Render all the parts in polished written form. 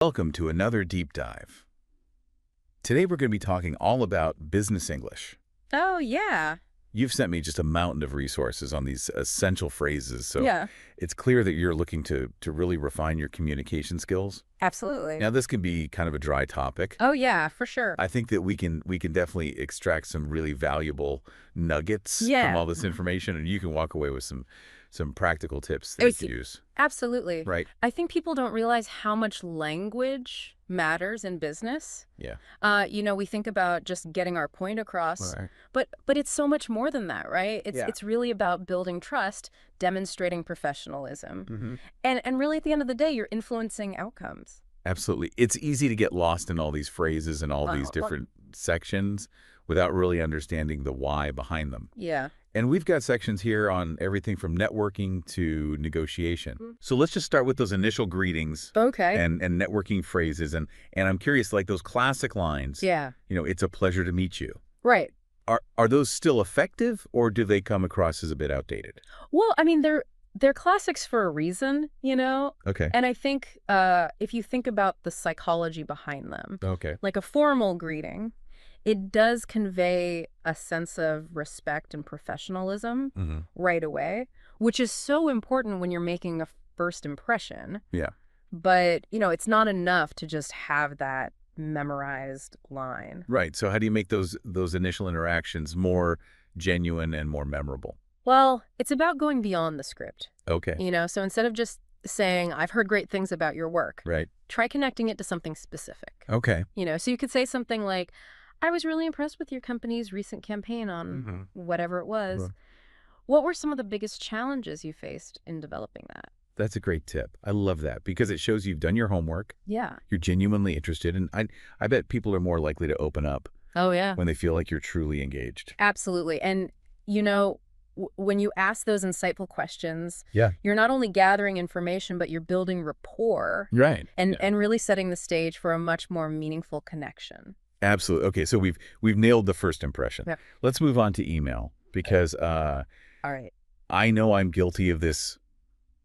Welcome to another deep dive. Today we're going to be talking all about business English. Oh, yeah. You've sent me just a mountain of resources on these essential phrases, so Yeah, it's clear that you're looking to really refine your communication skills. absolutely. Now, this can be kind of a dry topic. Oh, yeah, for sure. I think that we can definitely extract some really valuable nuggets from Yeah. all this information, and you can walk away with some practical tips Oh, that you see, can use. absolutely. Right? I think people don't realize how much language matters in business. Yeah. We think about just getting our point across, Right. but it's so much more than that, right? It's Yeah. it's really about building trust, demonstrating professionalism. Mm-hmm. And really at the end of the day, you're influencing outcomes. Absolutely. It's easy to get lost in all these phrases and all these Well, different sections without really understanding the why behind them. yeah. And we've got sections here on everything from networking to negotiation. Mm. So let's just start with those initial greetings Okay. and networking phrases. And I'm curious, like those classic lines, Yeah. it's a pleasure to meet you. Right. Are those still effective, or do they come across as a bit outdated? Well, I mean, they're classics for a reason. Okay. And I think if you think about the psychology behind them, Okay. like a formal greeting, it does convey a sense of respect and professionalism Mm-hmm. right away, which is so important when you're making a first impression. Yeah. But, it's not enough to just have that memorized line. Right. So how do you make those initial interactions more genuine and more memorable? Well, it's about going beyond the script, Okay. so instead of just saying, I've heard great things about your work, Right. try connecting it to something specific. Okay. So you could say something like, I was really impressed with your company's recent campaign on Mm-hmm. whatever it was. Right. What were some of the biggest challenges you faced in developing that? That's a great tip. I love that because it shows you've done your homework. Yeah. You're genuinely interested, and I bet people are more likely to open up Oh, yeah. when they feel like you're truly engaged. Absolutely. And, when you ask those insightful questions, Yeah. you're not only gathering information, but you're building rapport Right. and really setting the stage for a much more meaningful connection. Absolutely. Okay, so we've nailed the first impression. Yeah. Let's move on to email because All right. I know I'm guilty of this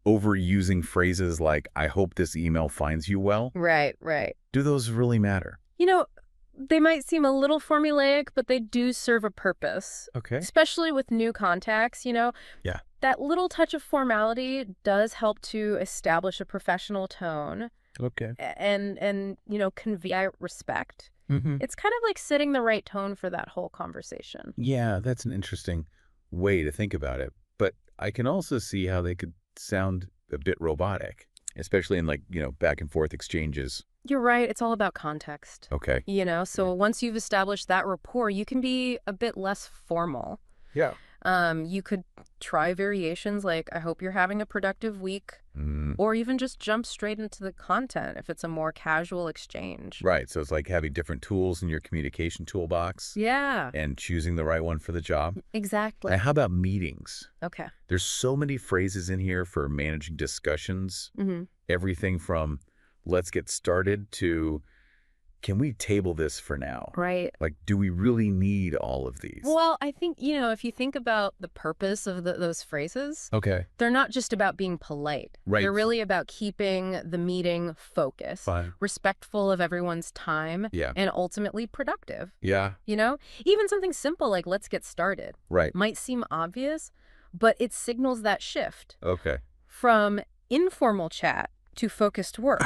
overusing phrases like "I hope this email finds you well." Right, right. Do those really matter? They might seem a little formulaic, but they do serve a purpose. Okay. Especially with new contacts, Yeah. that little touch of formality does help to establish a professional tone Okay. and convey respect. Mm-hmm. It's kind of like setting the right tone for that whole conversation. Yeah, that's an interesting way to think about it. But I can also see how they could sound a bit robotic, especially in back and forth exchanges. You're right. It's all about context. Okay. So once you've established that rapport, you can be a bit less formal. Yeah. You could try variations like, I hope you're having a productive week, Mm, or even just jump straight into the content if it's a more casual exchange. right. So it's like having different tools in your communication toolbox Yeah, and choosing the right one for the job. exactly. Now, how about meetings? Okay. There's so many phrases in here for managing discussions. Hmm. Everything from let's get started to can we table this for now? Right. Like, do we really need all of these? Well, I think, if you think about the purpose of those phrases, Okay. they're not just about being polite. Right. They're really about keeping the meeting focused, Fine. respectful of everyone's time, Yeah. and ultimately productive. Yeah. Even something simple like let's get started Right. might seem obvious, but it signals that shift Okay. from informal chat to focused work.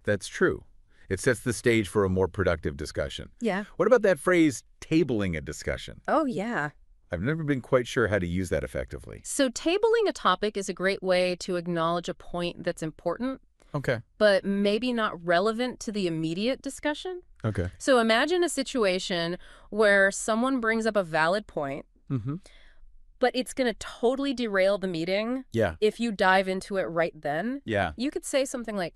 That's true. It sets the stage for a more productive discussion. Yeah. What about that phrase, tabling a discussion? Oh, yeah. I've never been quite sure how to use that effectively. So tabling a topic is a great way to acknowledge a point that's important, Okay. but maybe not relevant to the immediate discussion. Okay. So imagine a situation where someone brings up a valid point, Mm-hmm. but it's going to totally derail the meeting Yeah. if you dive into it right then. Yeah. You could say something like,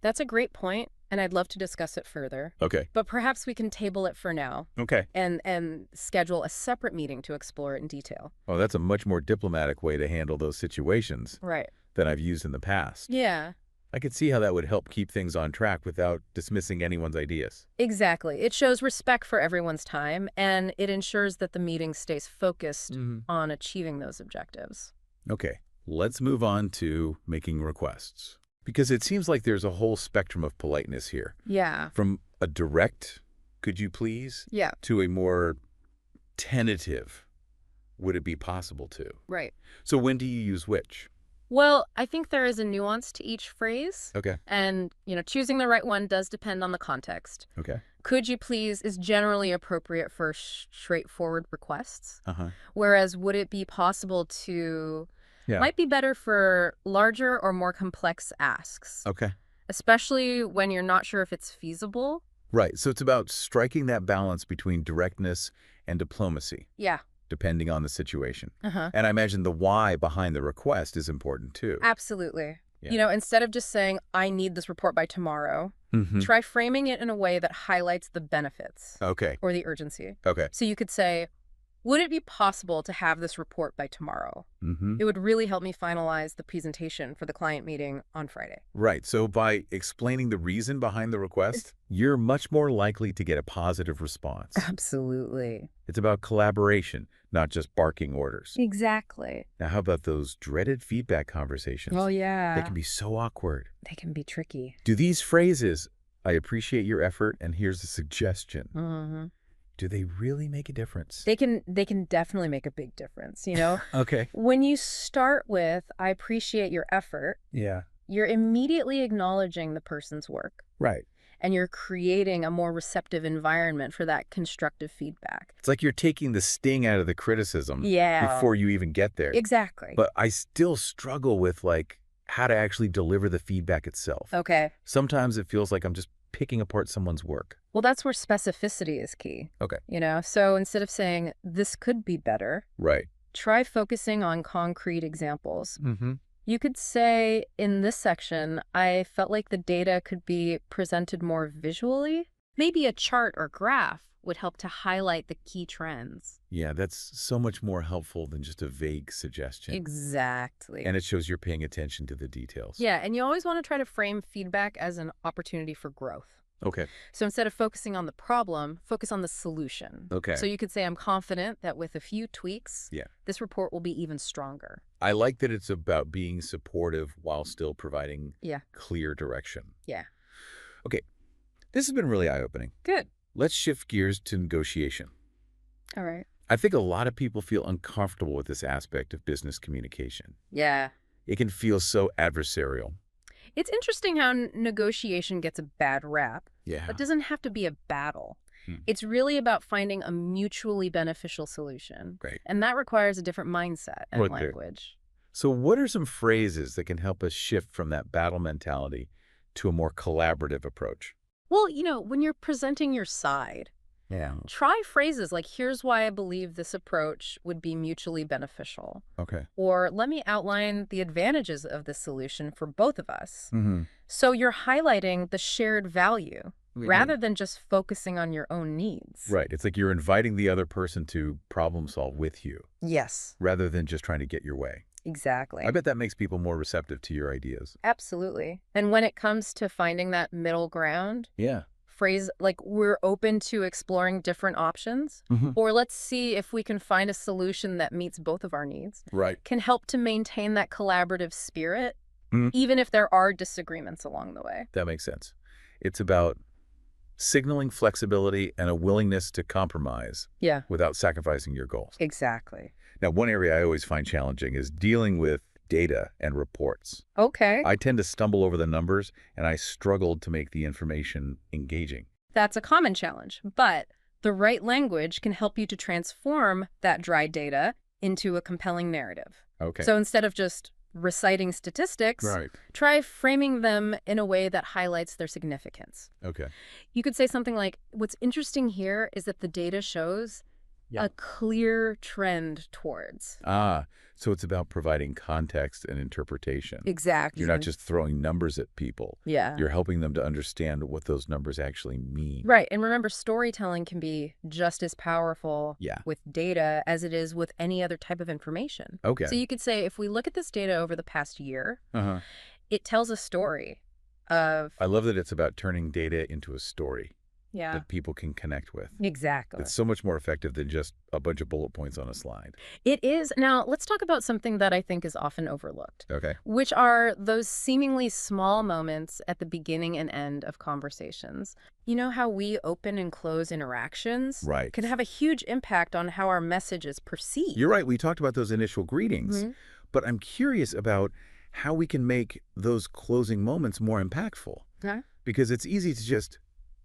that's a great point, and I'd love to discuss it further, Okay. but perhaps we can table it for now Okay. and schedule a separate meeting to explore it in detail. Oh, that's a much more diplomatic way to handle those situations Right. than I've used in the past. Yeah, I could see how that would help keep things on track without dismissing anyone's ideas. exactly. It shows respect for everyone's time, and it ensures that the meeting stays focused on achieving those objectives. Okay. Let's move on to making requests. Because it seems like there's a whole spectrum of politeness here. Yeah. From a direct, could you please, Yeah. to a more tentative, would it be possible to? Right. So when do you use which? Well, I think there is a nuance to each phrase. Okay. And, choosing the right one does depend on the context. Okay. Could you please is generally appropriate for straightforward requests. Uh-huh. Whereas would it be possible to Yeah. might be better for larger or more complex asks, Okay. especially when you're not sure if it's feasible. Right. So it's about striking that balance between directness and diplomacy, Yeah. depending on the situation. Uh-huh. And I imagine the why behind the request is important too. Absolutely. Yeah. Instead of just saying, I need this report by tomorrow, Mm-hmm. try framing it in a way that highlights the benefits Okay. or the urgency. Okay. So you could say, would it be possible to have this report by tomorrow? Mm-hmm. It would really help me finalize the presentation for the client meeting on Friday. Right. So by explaining the reason behind the request, you're much more likely to get a positive response. Absolutely. It's about collaboration, not just barking orders. Exactly. Now, how about those dreaded feedback conversations? Oh, yeah. They can be so awkward. They can be tricky. Do these phrases, I appreciate your effort and here's a suggestion, Mm-hmm. do they really make a difference? They can definitely make a big difference, Okay. When you start with, I appreciate your effort, Yeah. you're immediately acknowledging the person's work. Right. And you're creating a more receptive environment for that constructive feedback. It's like you're taking the sting out of the criticism Yeah. before you even get there. Exactly. But I still struggle with how to actually deliver the feedback itself. Okay. Sometimes it feels like I'm just picking apart someone's work. Well, that's where specificity is key. Okay. So instead of saying, this could be better, Right. try focusing on concrete examples. Mm-hmm. You could say, in this section, I felt like the data could be presented more visually. Maybe a chart or graph would help to highlight the key trends. Yeah, that's so much more helpful than just a vague suggestion. Exactly. And it shows you're paying attention to the details. Yeah, and you always want to try to frame feedback as an opportunity for growth. Okay. So instead of focusing on the problem, focus on the solution. Okay. So you could say, I'm confident that with a few tweaks, Yeah. this report will be even stronger. I like that it's about being supportive while still providing Yeah. clear direction. Yeah. Okay. This has been really eye-opening. Good. Let's shift gears to negotiation. All right. I think a lot of people feel uncomfortable with this aspect of business communication. Yeah. It can feel so adversarial. It's interesting how negotiation gets a bad rap. Yeah. It doesn't have to be a battle. Hmm. It's really about finding a mutually beneficial solution. Great. And that requires a different mindset and Right there. language. So what are some phrases that can help us shift from that battle mentality to a more collaborative approach? Well, when you're presenting your side, Yeah. try phrases like, here's why I believe this approach would be mutually beneficial. Okay. Or let me outline the advantages of this solution for both of us. Mm-hmm. So you're highlighting the shared value rather than just focusing on your own needs. Right. It's like you're inviting the other person to problem solve with you Yes, rather than just trying to get your way. exactly. I bet that makes people more receptive to your ideas. Absolutely. And when it comes to finding that middle ground, Yeah. phrase like, we're open to exploring different options, Mm-hmm. or let's see if we can find a solution that meets both of our needs, Right. can help to maintain that collaborative spirit, Mhm. even if there are disagreements along the way. That makes sense. It's about signaling flexibility and a willingness to compromise Yeah, without sacrificing your goals. exactly. Now, one area I always find challenging is dealing with data and reports. Okay. I tend to stumble over the numbers, and I struggled to make the information engaging. That's a common challenge, but the right language can help you to transform that dry data into a compelling narrative. Okay. So instead of just reciting statistics, Right. try framing them in a way that highlights their significance. Okay. You could say something like, what's interesting here is that the data shows Yeah. a clear trend towards. So it's about providing context and interpretation. Exactly. You're not just throwing numbers at people. Yeah. You're helping them to understand what those numbers actually mean. Right. And remember, storytelling can be just as powerful Yeah. with data as it is with any other type of information. Okay. So you could say, if we look at this data over the past year, Uh-huh. it tells a story of, I love that it's about turning data into a story. Yeah. that people can connect with. Exactly. It's so much more effective than just a bunch of bullet points on a slide. It is. Now, let's talk about something that I think is often overlooked, Okay. which are those seemingly small moments at the beginning and end of conversations. You know how we open and close interactions Right. can have a huge impact on how our message is perceived. You're right. We talked about those initial greetings, Mhm. but I'm curious about how we can make those closing moments more impactful. Okay. Because it's easy to just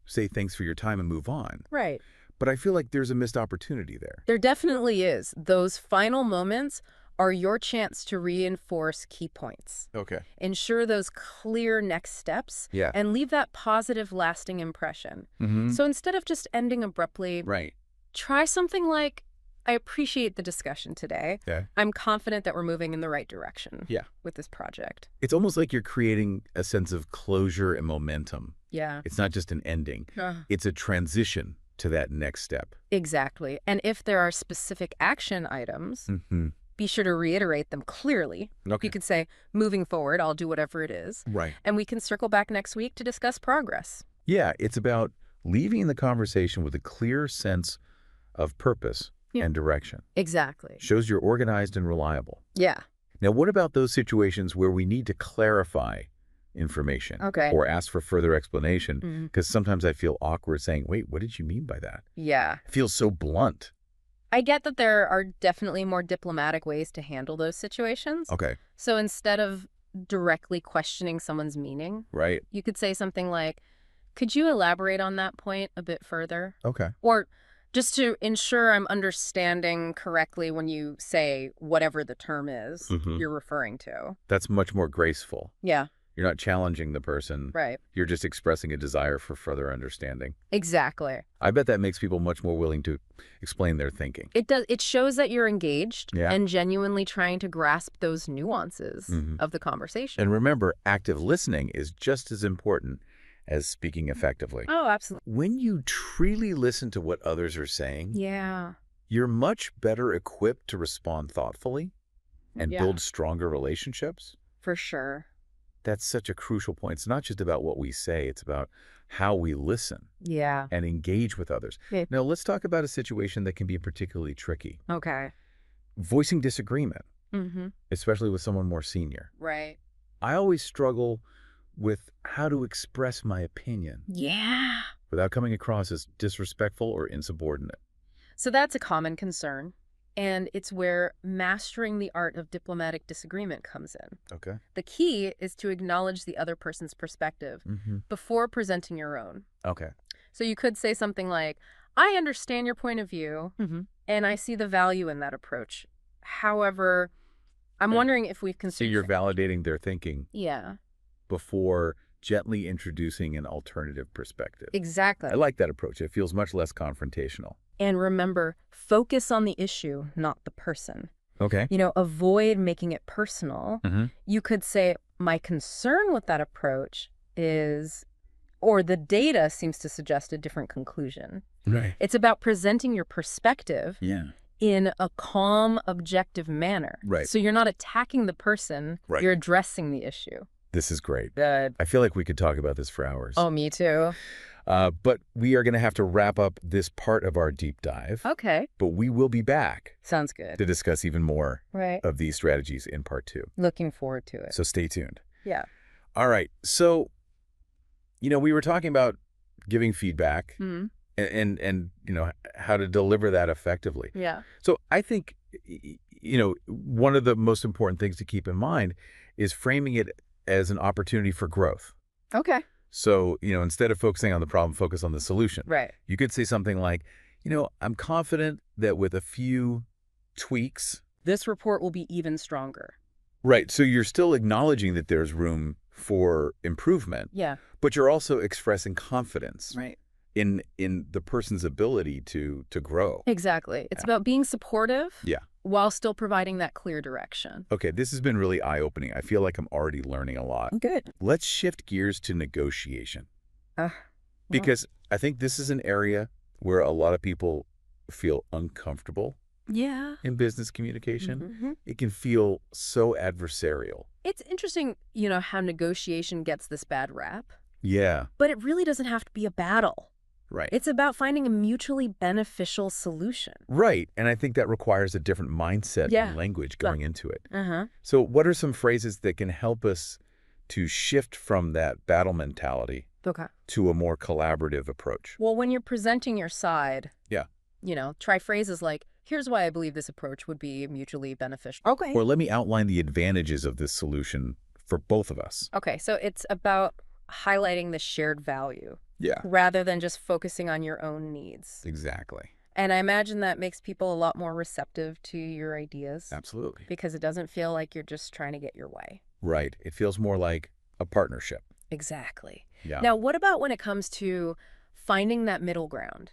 say thanks for your time and move on. Right. But I feel like there's a missed opportunity there. There definitely is. Those final moments are your chance to reinforce key points, Okay. ensure those clear next steps, Yeah. and leave that positive, lasting impression. Mm-hmm. So instead of just ending abruptly, Right. try something like, I appreciate the discussion today. Yeah. I'm confident that we're moving in the right direction Yeah. with this project. It's almost like you're creating a sense of closure and momentum. Yeah. It's not just an ending. It's a transition to that next step. Exactly. And if there are specific action items, Mm-hmm. be sure to reiterate them clearly. Okay. You could say, moving forward, I'll do whatever it is. Right. And we can circle back next week to discuss progress. Yeah, it's about leaving the conversation with a clear sense of purpose Yeah. and direction. Exactly. Shows you're organized and reliable. Yeah. Now, what about those situations where we need to clarify information Okay. or ask for further explanation? Mhm. Because sometimes I feel awkward saying, wait, what did you mean by that? Yeah. It feels so blunt. I get that there are definitely more diplomatic ways to handle those situations. Okay, So instead of directly questioning someone's meaning, right. you could say something like, could you elaborate on that point a bit further? Okay. Or just to ensure I'm understanding correctly when you say whatever the term is Mhm. you're referring to. That's much more graceful. Yeah, You're not challenging the person. right. You're just expressing a desire for further understanding. Exactly. I bet that makes people much more willing to explain their thinking. It does. It shows that you're engaged Yeah. and genuinely trying to grasp those nuances Mhm. of the conversation. And remember, active listening is just as important as speaking effectively. Oh, absolutely. When you truly listen to what others are saying, Yeah. you're much better equipped to respond thoughtfully and Yeah. build stronger relationships. For sure. That's such a crucial point. It's not just about what we say, it's about how we listen Yeah. and engage with others. Yeah. Now, let's talk about a situation that can be particularly tricky. Okay. Voicing disagreement, Mm-hmm. especially with someone more senior. Right. I always struggle with how to express my opinion Yeah. without coming across as disrespectful or insubordinate. So that's a common concern. And it's where mastering the art of diplomatic disagreement comes in. Okay. The key is to acknowledge the other person's perspective Mm-hmm. before presenting your own. Okay. So you could say something like, I understand your point of view, Mm-hmm. and I see the value in that approach. However, I'm wondering if we can So you're validating their thinking Yeah, before gently introducing an alternative perspective. exactly. I like that approach. It feels much less confrontational. And remember, focus on the issue, not the person. Okay. Avoid making it personal. Mm-hmm. You could say, my concern with that approach is, or the data seems to suggest a different conclusion. Right. It's about presenting your perspective Yeah. in a calm, objective manner. Right. So you're not attacking the person, Right. you're addressing the issue. This is great. Good. I feel like we could talk about this for hours. Oh, me too. But we are going to have to wrap up this part of our deep dive. Okay. But we will be back Sounds good. to discuss even more Right. of these strategies in part 2. Looking forward to it. So stay tuned. Yeah. All right. So, we were talking about giving feedback Hmm. and how to deliver that effectively. Yeah. So I think, one of the most important things to keep in mind is framing it as an opportunity for growth. Okay. So, instead of focusing on the problem, focus on the solution. Right. You could say something like, I'm confident that with a few tweaks. This report will be even stronger. Right. So you're still acknowledging that there's room for improvement, Yeah. but you're also expressing confidence Right. in the person's ability to grow. Exactly. It's Yeah. about being supportive. Yeah. While still providing that clear direction. Okay, this has been really eye-opening. I feel like I'm already learning a lot. Good. Let's shift gears to negotiation. Because I think this is an area where a lot of people feel uncomfortable Yeah. in business communication. Mhm. It can feel so adversarial. It's interesting, how negotiation gets this bad rap, Yeah. but it really doesn't have to be a battle. Right. It's about finding a mutually beneficial solution. Right. And I think that requires a different mindset Yeah. and language going into it. Uh-huh. So what are some phrases that can help us to shift from that battle mentality Okay. to a more collaborative approach? Well, when you're presenting your side, Yeah. Try phrases like, here's why I believe this approach would be mutually beneficial. Okay. Or let me outline the advantages of this solution for both of us. Okay, so it's about highlighting the shared value Yeah. rather than just focusing on your own needs. Exactly. And I imagine that makes people a lot more receptive to your ideas Absolutely. because it doesn't feel like you're just trying to get your way. Right. It feels more like a partnership. Exactly. Yeah. Now, what about when it comes to finding that middle ground?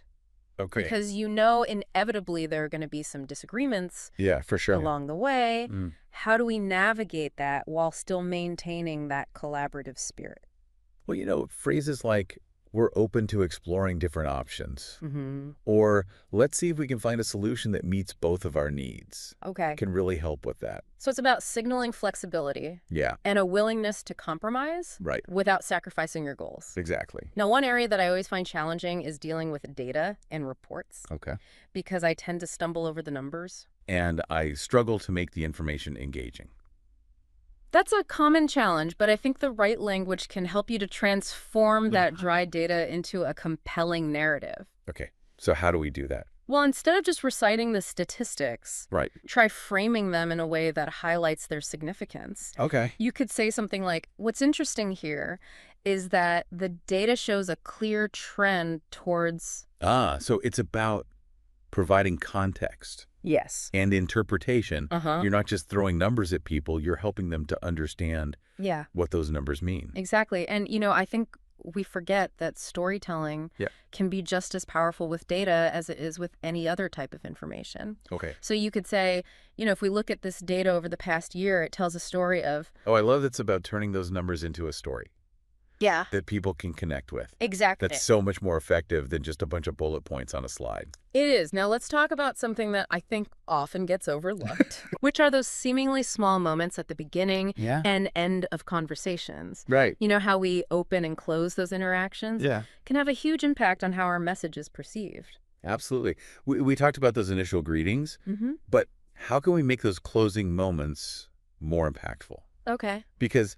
Okay. Because inevitably there are going to be some disagreements Yeah, for sure. along the way. Mm. How do we navigate that while still maintaining that collaborative spirit? Well, phrases like, we're open to exploring different options, Mm-hmm. or let's see if we can find a solution that meets both of our needs, Okay. can really help with that. So it's about signaling flexibility Yeah, and a willingness to compromise right. without sacrificing your goals. Exactly. Now, one area that I always find challenging is dealing with data and reports Okay. because I tend to stumble over the numbers. And I struggle to make the information engaging. That's a common challenge, but I think the right language can help you to transform that dry data into a compelling narrative. Okay. So how do we do that? Well, instead of just reciting the statistics, Right. try framing them in a way that highlights their significance. Okay. You could say something like, what's interesting here is that the data shows a clear trend towards... So it's about providing context Yes. and interpretation. Uh-huh. You're not just throwing numbers at people, you're helping them to understand Yeah, what those numbers mean. exactly. And, I think we forget that storytelling Yeah. can be just as powerful with data as it is with any other type of information. Okay. So you could say, if we look at this data over the past year, it tells a story of... Oh, I love it's about turning those numbers into a story Yeah, that people can connect with. exactly. That's so much more effective than just a bunch of bullet points on a slide. It is. Now let's talk about something that I think often gets overlooked, which are those seemingly small moments at the beginning Yeah. and end of conversations. Right. How we open and close those interactions Yeah. can have a huge impact on how our message is perceived. Absolutely. We talked about those initial greetings, Mm-hmm. but how can we make those closing moments more impactful? Okay. Because,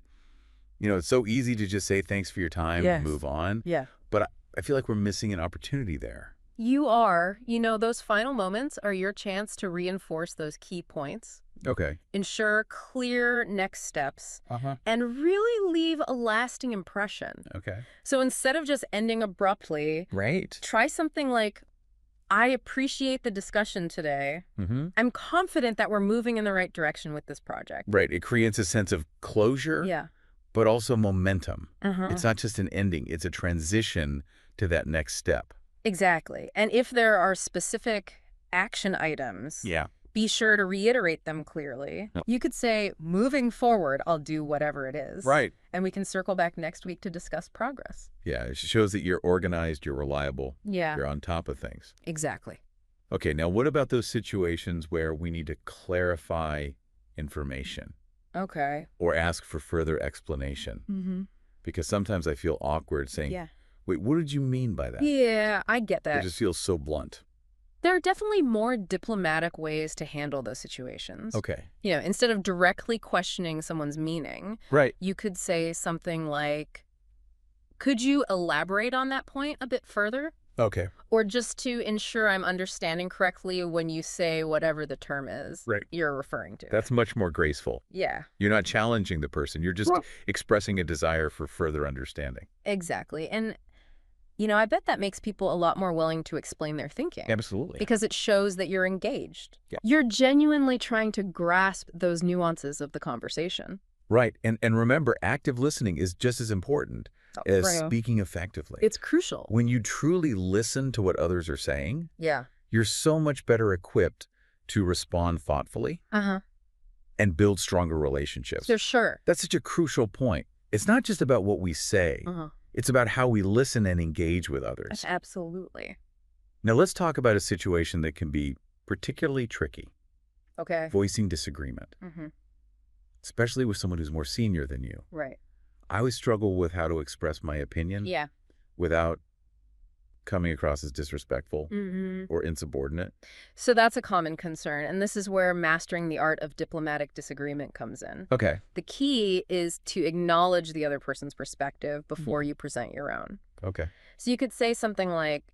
it's so easy to just say thanks for your time Yes. and move on. Yeah. But I feel like we're missing an opportunity there. You are. Those final moments are your chance to reinforce those key points, Okay. ensure clear next steps, Uh-huh. and really leave a lasting impression. Okay. So instead of just ending abruptly, Right. try something like, I appreciate the discussion today. Mm-hmm. I'm confident that we're moving in the right direction with this project. Right. It creates a sense of closure, Yeah. but also momentum. Uh-huh. It's not just an ending. It's a transition to that next step. Exactly. And if there are specific action items, Yeah. be sure to reiterate them clearly. Yep. You could say, moving forward, I'll do whatever it is. Right. And we can circle back next week to discuss progress. Yeah. It shows that you're organized, you're reliable, Yeah, you're on top of things. exactly. Okay. Now, what about those situations where we need to clarify information Okay. or ask for further explanation? Mm-hmm. Because sometimes I feel awkward saying, Yeah. wait, what did you mean by that? Yeah, I get It that. just feels so blunt. There are definitely more diplomatic ways to handle those situations. Okay. Instead of directly questioning someone's meaning, Right. you could say something like, could you elaborate on that point a bit further? Okay. Or just to ensure I'm understanding correctly when you say whatever the term is Right. you're referring to. That's much more graceful. Yeah, You're not challenging the person. You're just expressing a desire for further understanding. exactly. And, I bet that makes people a lot more willing to explain their thinking. Absolutely. Because it shows that you're engaged. Yeah. You're genuinely trying to grasp those nuances of the conversation. Right. And remember, active listening is just as important as Right. speaking effectively. It's crucial. When you truly listen to what others are saying, Yeah. you're so much better equipped to respond thoughtfully Uh-huh. and build stronger relationships. For sure. That's such a crucial point. It's not just about what we say. Uh-huh. It's about how we listen and engage with others. Absolutely. Now, let's talk about a situation that can be particularly tricky, Okay. voicing disagreement, Mm-hmm. especially with someone who's more senior than you. Right. I always struggle with how to express my opinion Yeah. without coming across as disrespectful Mm-hmm. or insubordinate. So that's a common concern, and this is where mastering the art of diplomatic disagreement comes in. Okay. The key is to acknowledge the other person's perspective before you present your own. Okay. So you could say something like,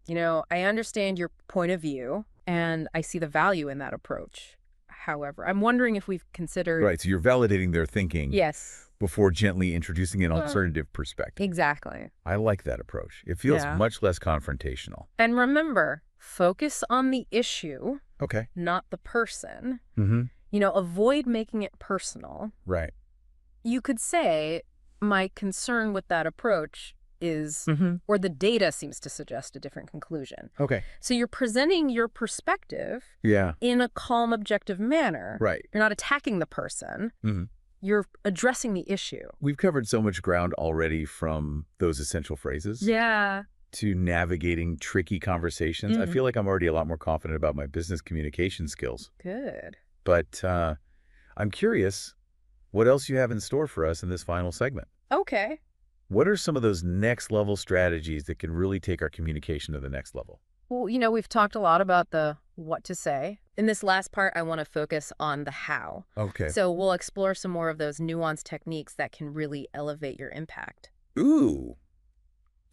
I understand your point of view, and I see the value in that approach. However, I'm wondering if we've considered... Right. So you're validating their thinking Yes, before gently introducing an alternative perspective. exactly. I like that approach. It feels Yeah. much less confrontational. And remember, focus on the issue, Okay. not the person. Mm-hmm. Avoid making it personal. Right. You could say, my concern with that approach is, Mm-hmm. or the data seems to suggest a different conclusion. Okay. So you're presenting your perspective Yeah. in a calm, objective manner. Right. You're not attacking the person. Mm-hmm. You're addressing the issue. We've covered so much ground already, from those essential phrases Yeah. to navigating tricky conversations. I Mhm. feel like I'm already a lot more confident about my business communication skills. Good. But I'm curious what else you have in store for us in this final segment. Okay. What are some of those next level strategies that can really take our communication to the next level? Well, we've talked a lot about the what to say. In this last part, I want to focus on the how. Okay. So we'll explore some more of those nuanced techniques that can really elevate your impact. Ooh,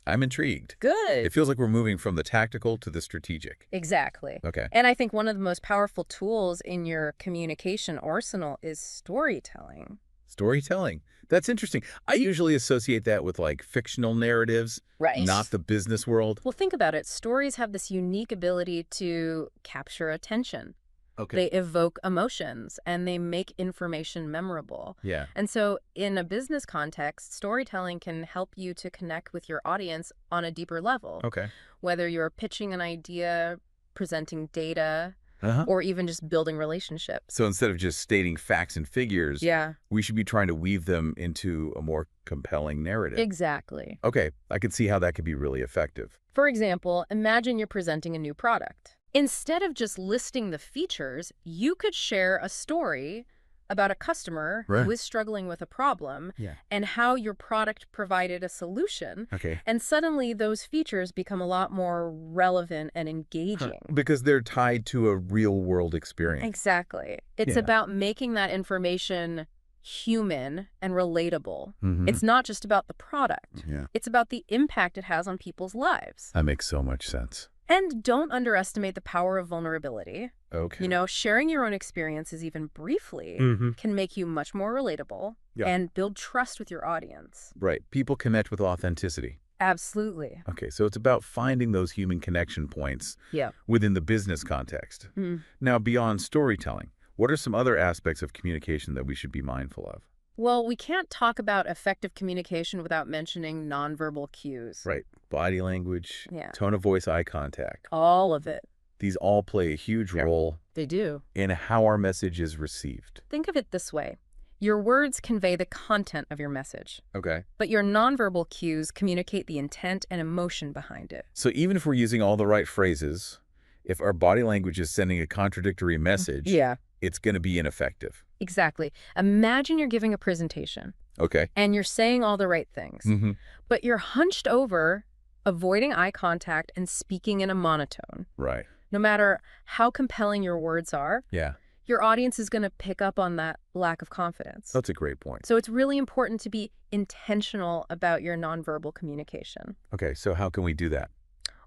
I'm intrigued. Good. It feels like we're moving from the tactical to the strategic. Exactly. Okay. And I think one of the most powerful tools in your communication arsenal is storytelling. Storytelling. That's interesting. I usually associate that with like fictional narratives, Right. not the business world. Well, think about it. Stories have this unique ability to capture attention. Okay. They evoke emotions, and they make information memorable. Yeah. And so in a business context, storytelling can help you to connect with your audience on a deeper level. Okay. Whether you're pitching an idea, presenting data, Uh-huh. or even just building relationships. So instead of just stating facts and figures, Yeah, we should be trying to weave them into a more compelling narrative. exactly. Okay. I can see how that could be really effective. For example, imagine you're presenting a new product. Instead of just listing the features, you could share a story about a customer Right. who is struggling with a problem Yeah. and how your product provided a solution. Okay. And suddenly those features become a lot more relevant and engaging. Because they're tied to a real world experience. Exactly. It's Yeah. about making that information human and relatable. Mhm. It's not just about the product. Yeah. It's about the impact it has on people's lives. That makes so much sense. And don't underestimate the power of vulnerability. Okay. Sharing your own experiences even briefly Mhm. can make you much more relatable Yeah. and build trust with your audience. Right. People connect with authenticity. Absolutely. Okay. So it's about finding those human connection points Yeah. within the business context. Mm. Now, beyond storytelling, what are some other aspects of communication that we should be mindful of? Well, we can't talk about effective communication without mentioning nonverbal cues. Right. Body language, Yeah. tone of voice, eye contact. All of it. These all play a huge role They do. in how our message is received. Think of it this way. Your words convey the content of your message, Okay. but your nonverbal cues communicate the intent and emotion behind it. So even if we're using all the right phrases, if our body language is sending a contradictory message, Yeah, it's going to be ineffective. exactly. Imagine you're giving a presentation Okay. and you're saying all the right things, Mm-hmm. but you're hunched over, avoiding eye contact and speaking in a monotone. Right. No matter how compelling your words are, Yeah. your audience is going to pick up on that lack of confidence. That's a great point. So it's really important to be intentional about your nonverbal communication. Okay. So how can we do that?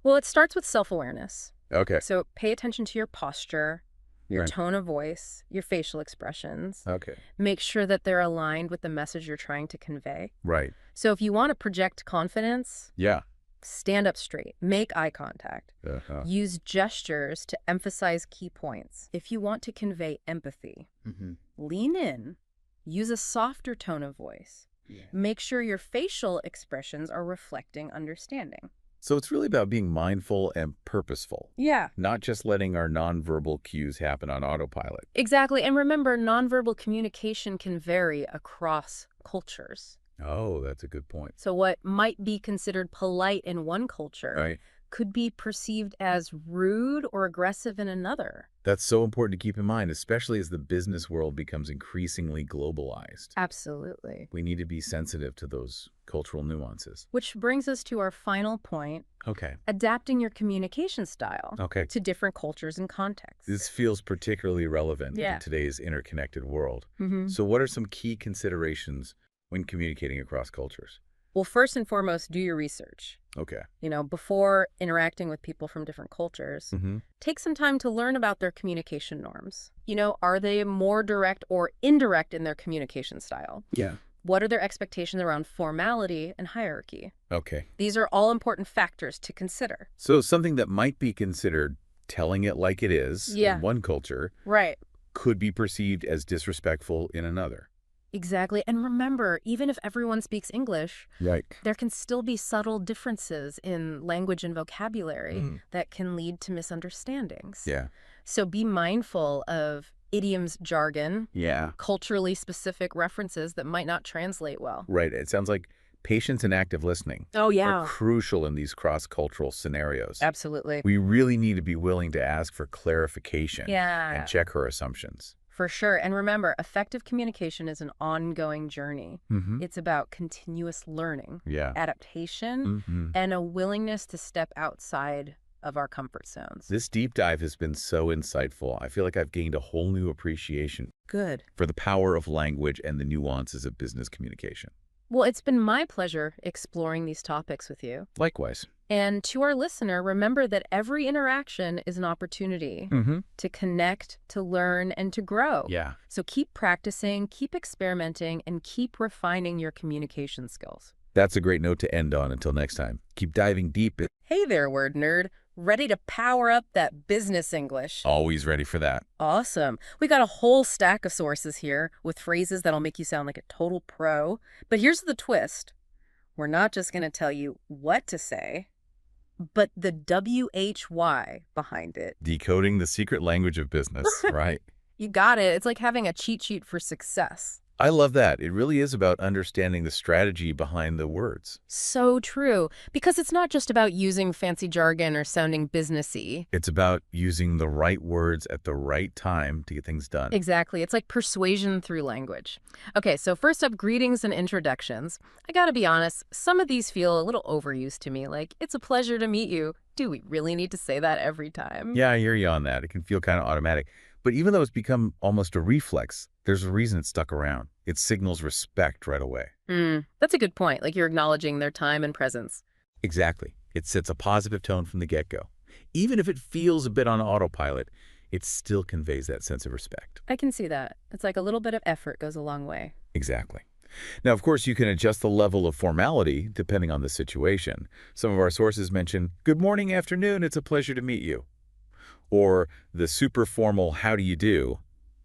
Well, it starts with self-awareness. Okay. So pay attention to your posture, your Right. tone of voice, your facial expressions. Okay. Make sure that they're aligned with the message you're trying to convey. Right. So if you want to project confidence, Yeah. stand up straight, make eye contact, Uh-huh. use gestures to emphasize key points. If you want to convey empathy, Mm-hmm. lean in, use a softer tone of voice. Make sure your facial expressions are reflecting understanding. So it's really about being mindful and purposeful, Yeah. not just letting our nonverbal cues happen on autopilot. Exactly. And remember, nonverbal communication can vary across cultures. Oh, that's a good point. So what might be considered polite in one culture Right. could be perceived as rude or aggressive in another. That's so important to keep in mind, especially as the business world becomes increasingly globalized. Absolutely. We need to be sensitive to those cultural nuances. Which brings us to our final point, Okay. adapting your communication style Okay. to different cultures and contexts. This feels particularly relevant Yeah. in today's interconnected world. Mm-hmm. So what are some key considerations when communicating across cultures? Well, first and foremost, do your research. Okay. Before interacting with people from different cultures, Mm-hmm. take some time to learn about their communication norms. Are they more direct or indirect in their communication style? Yeah. What are their expectations around formality and hierarchy? Okay. These are all important factors to consider. So something that might be considered telling it like it is Yeah. in one culture Right. could be perceived as disrespectful in another. Exactly. And remember, even if everyone speaks English, Right. there can still be subtle differences in language and vocabulary that can lead to misunderstandings. Yeah. So be mindful of idioms, jargon, Yeah. culturally specific references that might not translate well. Right. It sounds like patience and active listening Oh, are crucial in these cross-cultural scenarios. Absolutely. We really need to be willing to ask for clarification Yeah, and check her assumptions. for sure. And remember, effective communication is an ongoing journey. Mm-hmm. It's about continuous learning, Yeah. adaptation, Mm-hmm. and a willingness to step outside of our comfort zones. This deep dive has been so insightful. I feel like I've gained a whole new appreciation Good. for the power of language and the nuances of business communication. Well, it's been my pleasure exploring these topics with you. Likewise. And to our listener, remember that every interaction is an opportunity Mm-hmm. to connect, to learn, and to grow. Yeah. So keep practicing, keep experimenting, and keep refining your communication skills. That's a great note to end on. Until next time, keep diving deep. Hey there, word nerd. Ready to power up that business English? Always ready for that. Awesome. We got a whole stack of sources here with phrases that'll make you sound like a total pro. But here's the twist. We're not just going to tell you what to say, but the WHY behind it. Decoding the secret language of business. Right. You got it. It's like having a cheat sheet for success. I love that. It really is about understanding the strategy behind the words. So true. Because it's not just about using fancy jargon or sounding businessy. It's about using the right words at the right time to get things done. Exactly. It's like persuasion through language. Okay, so first up, greetings and introductions. I gotta be honest, some of these feel a little overused to me, like, it's a pleasure to meet you. Do we really need to say that every time? Yeah, I hear you on that. It can feel kind of automatic. But even though it's become almost a reflex, there's a reason it stuck around. It signals respect right away. That's a good point. Like you're acknowledging their time and presence. Exactly. It sets a positive tone from the get-go. Even if it feels a bit on autopilot, it still conveys that sense of respect. I can see that. It's like a little bit of effort goes a long way. Exactly. Now, of course, you can adjust the level of formality depending on the situation. Some of our sources mention, "Good morning, afternoon, it's a pleasure to meet you." Or the super formal "how do you do,"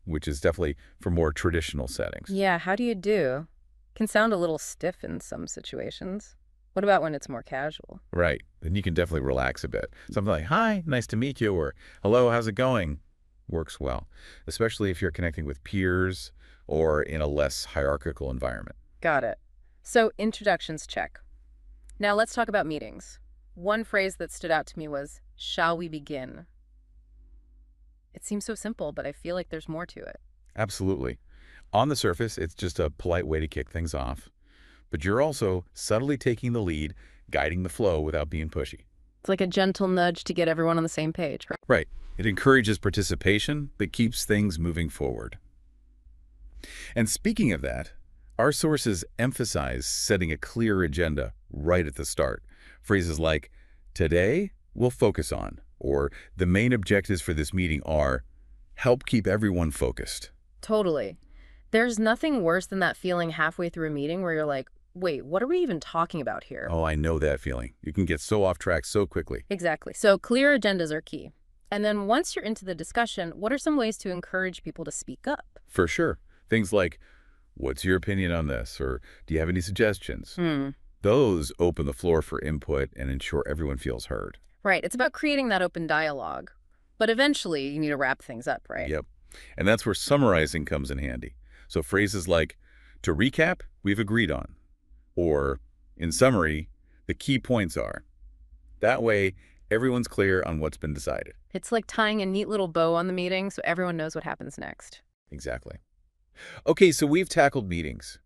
which is definitely for more traditional settings. Yeah, how do you do? Can sound a little stiff in some situations. What about when it's more casual? Right. Then you can definitely relax a bit. Something like, "Hi, nice to meet you," or "Hello, how's it going?" works well, especially if you're connecting with peers or in a less hierarchical environment. Got it. So introductions check. Now let's talk about meetings. One phrase that stood out to me was, "Shall we begin?" It seems so simple, but I feel like there's more to it. Absolutely. On the surface, it's just a polite way to kick things off. But you're also subtly taking the lead, guiding the flow without being pushy. It's like a gentle nudge to get everyone on the same page. Right. It encourages participation, but keeps things moving forward. And speaking of that, our sources emphasize setting a clear agenda right at the start. Phrases like, "Today, we'll focus on," or "The main objectives for this meeting are," help keep everyone focused. Totally. There's nothing worse than that feeling halfway through a meeting where you're like, wait, what are we even talking about here? Oh, I know that feeling. You can get so off track so quickly. Exactly. So clear agendas are key. And then once you're into the discussion, what are some ways to encourage people to speak up? For sure. Things like, "What's your opinion on this?" or "Do you have any suggestions?" Those open the floor for input and ensure everyone feels heard. Right. It's about creating that open dialogue. But eventually, you need to wrap things up, right? Yep. And that's where summarizing comes in handy. So phrases like, "To recap, we've agreed on," or "In summary, the key points are." That way, Everyone's clear on what's been decided. It's like tying a neat little bow on the meeting so everyone knows what happens next. Exactly. Okay, so we've tackled meetings.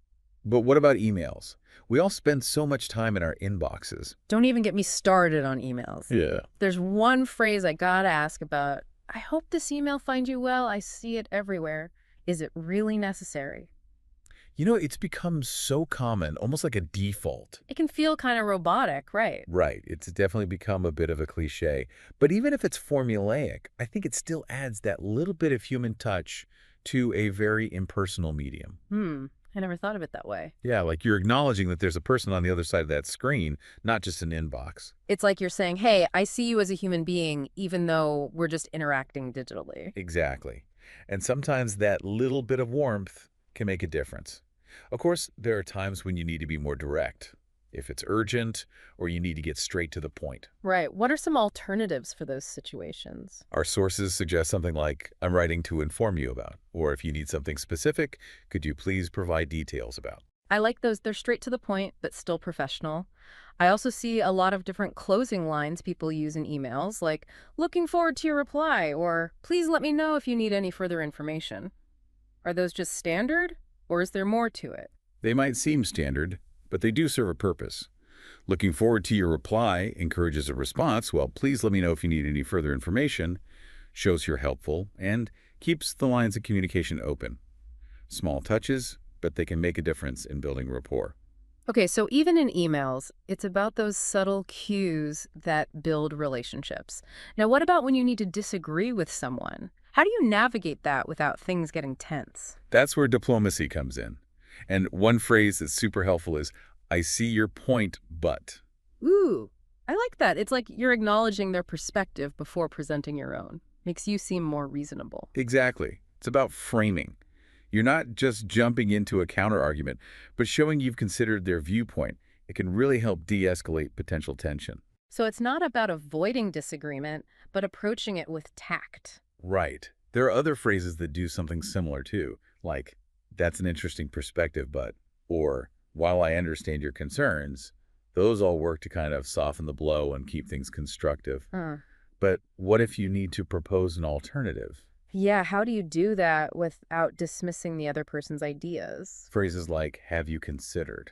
But what about emails? We all spend so much time in our inboxes. Don't even get me started on emails. Yeah. There's one phrase I gotta ask about. I hope this email finds you well. I see it everywhere. Is it really necessary? You know, it's become so common, almost like a default. It can feel kind of robotic, right? Right. It's definitely become a bit of a cliche. But even if it's formulaic, I think it still adds that little bit of human touch to a very impersonal medium. I never thought of it that way. Yeah, like you're acknowledging that there's a person on the other side of that screen, not just an inbox. It's like you're saying, hey, I see you as a human being, even though we're just interacting digitally. Exactly. And sometimes that little bit of warmth can make a difference. Of course, there are times when you need to be more direct, if it's urgent or you need to get straight to the point. Right. What are some alternatives for those situations? Our sources suggest something like, I'm writing to inform you about, or if you need something specific, could you please provide details about? I like those. They're straight to the point, but still professional. I also see a lot of different closing lines people use in emails, like, looking forward to your reply, or please let me know if you need any further information. Are those just standard, or is there more to it? They might seem standard, but they do serve a purpose. Looking forward to your reply encourages a response, well, please let me know if you need any further information, shows you're helpful, and keeps the lines of communication open. Small touches, but they can make a difference in building rapport. Okay, so even in emails, it's about those subtle cues that build relationships. Now, what about when you need to disagree with someone? How do you navigate that without things getting tense? That's where diplomacy comes in. And one phrase that's super helpful is, I see your point, but. Ooh, I like that. It's like you're acknowledging their perspective before presenting your own. Makes you seem more reasonable. Exactly. It's about framing. You're not just jumping into a counter-argument, but showing you've considered their viewpoint. It can really help de-escalate potential tension. So it's not about avoiding disagreement, but approaching it with tact. Right. There are other phrases that do something similar too, like, that's an interesting perspective, but, or, while I understand your concerns, those all work to kind of soften the blow and keep things constructive. But what if you need to propose an alternative? Yeah, how do you do that without dismissing the other person's ideas? Phrases like, have you considered?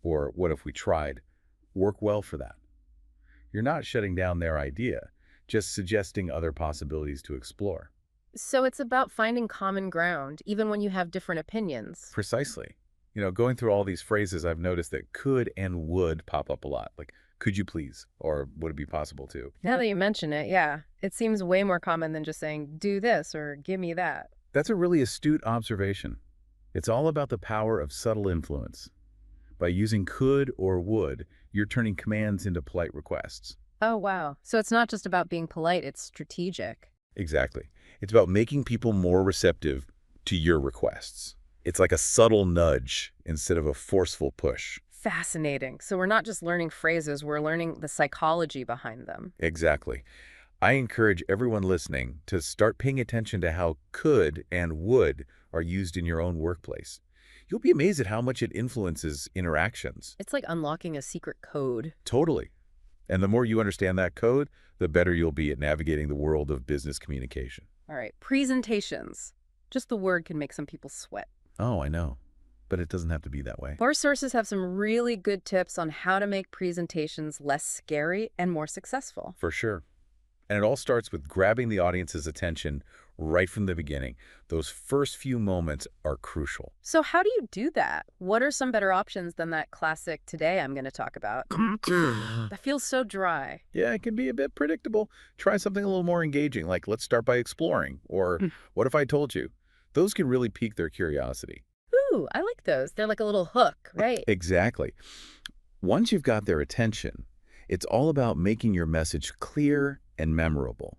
Or what if we tried? Work well for that. You're not shutting down their idea, just suggesting other possibilities to explore. So it's about finding common ground, even when you have different opinions. Precisely. You know, going through all these phrases, I've noticed that could and would pop up a lot. Like, could you please? Or would it be possible to? Now that you mention it, yeah, it seems way more common than just saying, do this or give me that. That's a really astute observation. It's all about the power of subtle influence. By using could or would, you're turning commands into polite requests. Oh, wow. So it's not just about being polite, it's strategic. Exactly. It's about making people more receptive to your requests. It's like a subtle nudge instead of a forceful push. Fascinating. So we're not just learning phrases, we're learning the psychology behind them. Exactly. I encourage everyone listening to start paying attention to how could and would are used in your own workplace. You'll be amazed at how much it influences interactions. It's like unlocking a secret code. Totally. And the more you understand that code, the better you'll be at navigating the world of business communication. All right, presentations. Just the word can make some people sweat. Oh, I know. But it doesn't have to be that way. Our sources have some really good tips on how to make presentations less scary and more successful. For sure. And it all starts with grabbing the audience's attention right from the beginning. Those first few moments are crucial. So how do you do that? What are some better options than that classic today I'm going to talk about? That feels so dry. Yeah, it can be a bit predictable. Try something a little more engaging, like let's start by exploring, or what if I told you? Those can really pique their curiosity. Ooh, I like those. They're like a little hook, right? Exactly. Once you've got their attention, it's all about making your message clear and memorable.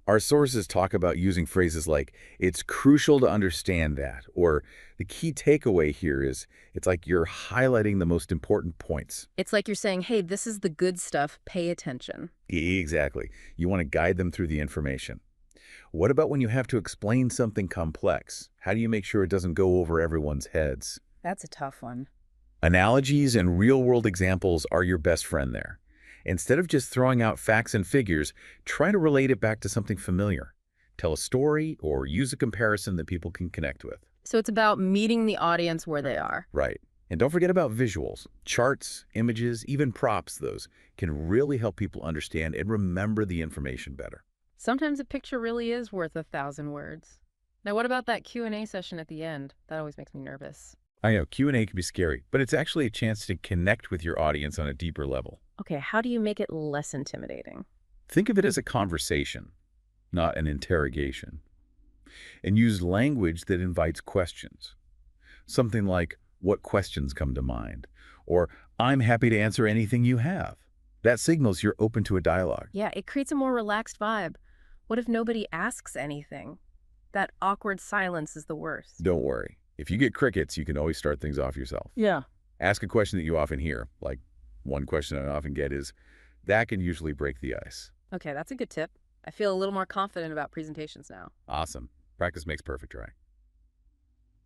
Our sources talk about using phrases like, it's crucial to understand that, or the key takeaway here is, it's like you're highlighting the most important points. It's like you're saying, hey, this is the good stuff. Pay attention. Exactly. You want to guide them through the information. What about when you have to explain something complex? How do you make sure it doesn't go over everyone's heads? That's a tough one. Analogies and real-world examples are your best friend there. Instead of just throwing out facts and figures, try to relate it back to something familiar. Tell a story or use a comparison that people can connect with. So it's about meeting the audience where they are. Right. And don't forget about visuals. Charts, images, even props, those can really help people understand and remember the information better. Sometimes a picture really is worth 1,000 words. Now, what about that Q&A session at the end? That always makes me nervous. I know Q&A can be scary, but it's actually a chance to connect with your audience on a deeper level. Okay, how do you make it less intimidating? Think of it as a conversation, not an interrogation. And use language that invites questions. Something like, what questions come to mind? Or, I'm happy to answer anything you have. That signals you're open to a dialogue. Yeah, it creates a more relaxed vibe. What if nobody asks anything? That awkward silence is the worst. Don't worry. If you get crickets, you can always start things off yourself. Yeah. Ask a question that you often hear. Like, one question I often get is, that can usually break the ice. Okay, that's a good tip. I feel a little more confident about presentations now. Awesome. Practice makes perfect, right?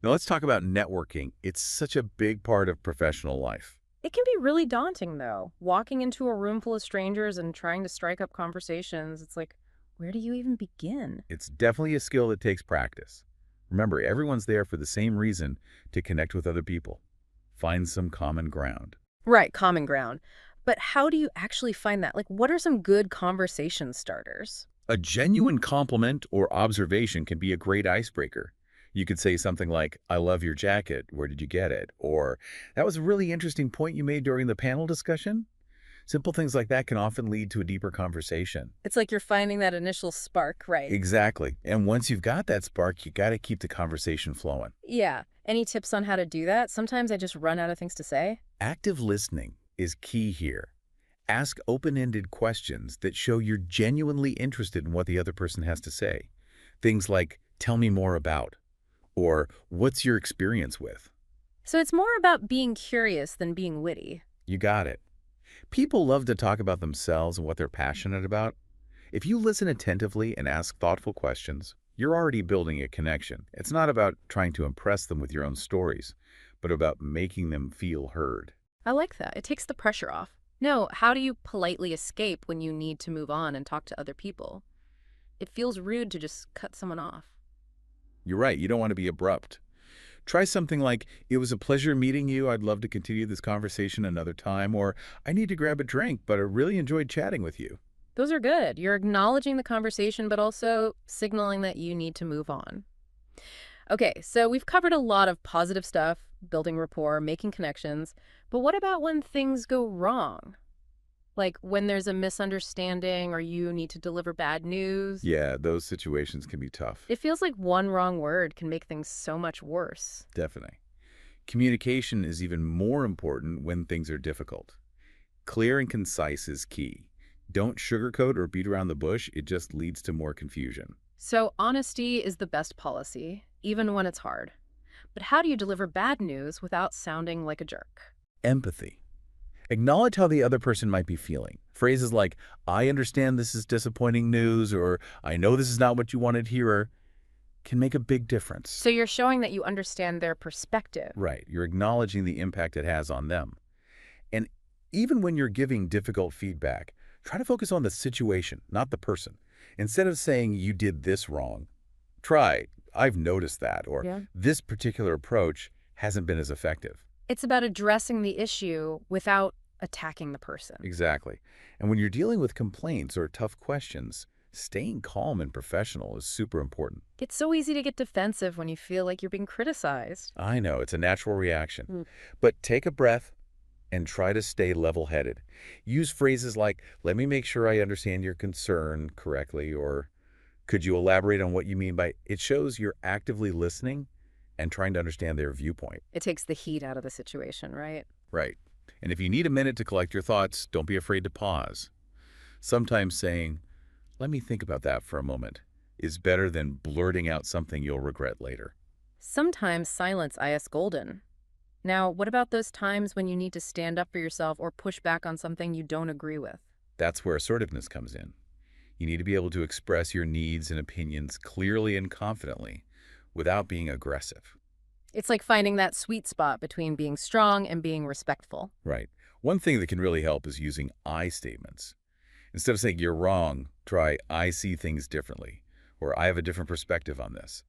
Now let's talk about networking. It's such a big part of professional life. It can be really daunting, though. Walking into a room full of strangers and trying to strike up conversations, it's like, where do you even begin? It's definitely a skill that takes practice. Remember, everyone's there for the same reason, to connect with other people. Find some common ground. Right, common ground. But how do you actually find that? Like, what are some good conversation starters? A genuine compliment or observation can be a great icebreaker. You could say something like, I love your jacket. Where did you get it? Or, that was a really interesting point you made during the panel discussion. Simple things like that can often lead to a deeper conversation. It's like you're finding that initial spark, right? Exactly. And once you've got that spark, you got to keep the conversation flowing. Yeah. Any tips on how to do that? Sometimes I just run out of things to say. Active listening is key here. Ask open-ended questions that show you're genuinely interested in what the other person has to say. Things like, tell me more about, or what's your experience with? So it's more about being curious than being witty. You got it. People love to talk about themselves and what they're passionate about. If you listen attentively and ask thoughtful questions, you're already building a connection. It's not about trying to impress them with your own stories, but about making them feel heard. I like that. It takes the pressure off. No, how do you politely escape when you need to move on and talk to other people? It feels rude to just cut someone off. You're right, you don't want to be abrupt. Try something like, it was a pleasure meeting you. I'd love to continue this conversation another time. Or, I need to grab a drink, but I really enjoyed chatting with you. Those are good. You're acknowledging the conversation, but also signaling that you need to move on. Okay, so we've covered a lot of positive stuff, building rapport, making connections. But what about when things go wrong? Like when there's a misunderstanding or you need to deliver bad news? Yeah, those situations can be tough. It feels like one wrong word can make things so much worse. Definitely. Communication is even more important when things are difficult. Clear and concise is key. Don't sugarcoat or beat around the bush. It just leads to more confusion. So honesty is the best policy, even when it's hard. But how do you deliver bad news without sounding like a jerk? Empathy. Acknowledge how the other person might be feeling. Phrases like, I understand this is disappointing news, or I know this is not what you wanted to hear, can make a big difference. So you're showing that you understand their perspective. Right. You're acknowledging the impact it has on them. And even when you're giving difficult feedback, try to focus on the situation, not the person. Instead of saying, you did this wrong, try, I've noticed that, or Yeah. this particular approach hasn't been as effective. It's about addressing the issue without attacking the person. Exactly. And when you're dealing with complaints or tough questions, staying calm and professional is super important. It's so easy to get defensive when you feel like you're being criticized. I know, it's a natural reaction. Mm. But take a breath and try to stay level-headed. Use phrases like, let me make sure I understand your concern correctly, or could you elaborate on what you mean by, it shows you're actively listening and trying to understand their viewpoint. It takes the heat out of the situation, right? Right. And if you need a minute to collect your thoughts, don't be afraid to pause. Sometimes saying, let me think about that for a moment, is better than blurting out something you'll regret later. Sometimes silence is golden. Now, what about those times when you need to stand up for yourself or push back on something you don't agree with? That's where assertiveness comes in. You need to be able to express your needs and opinions clearly and confidently without being aggressive. It's like finding that sweet spot between being strong and being respectful. Right. One thing that can really help is using I statements. Instead of saying you're wrong, try I see things differently, or I have a different perspective on this.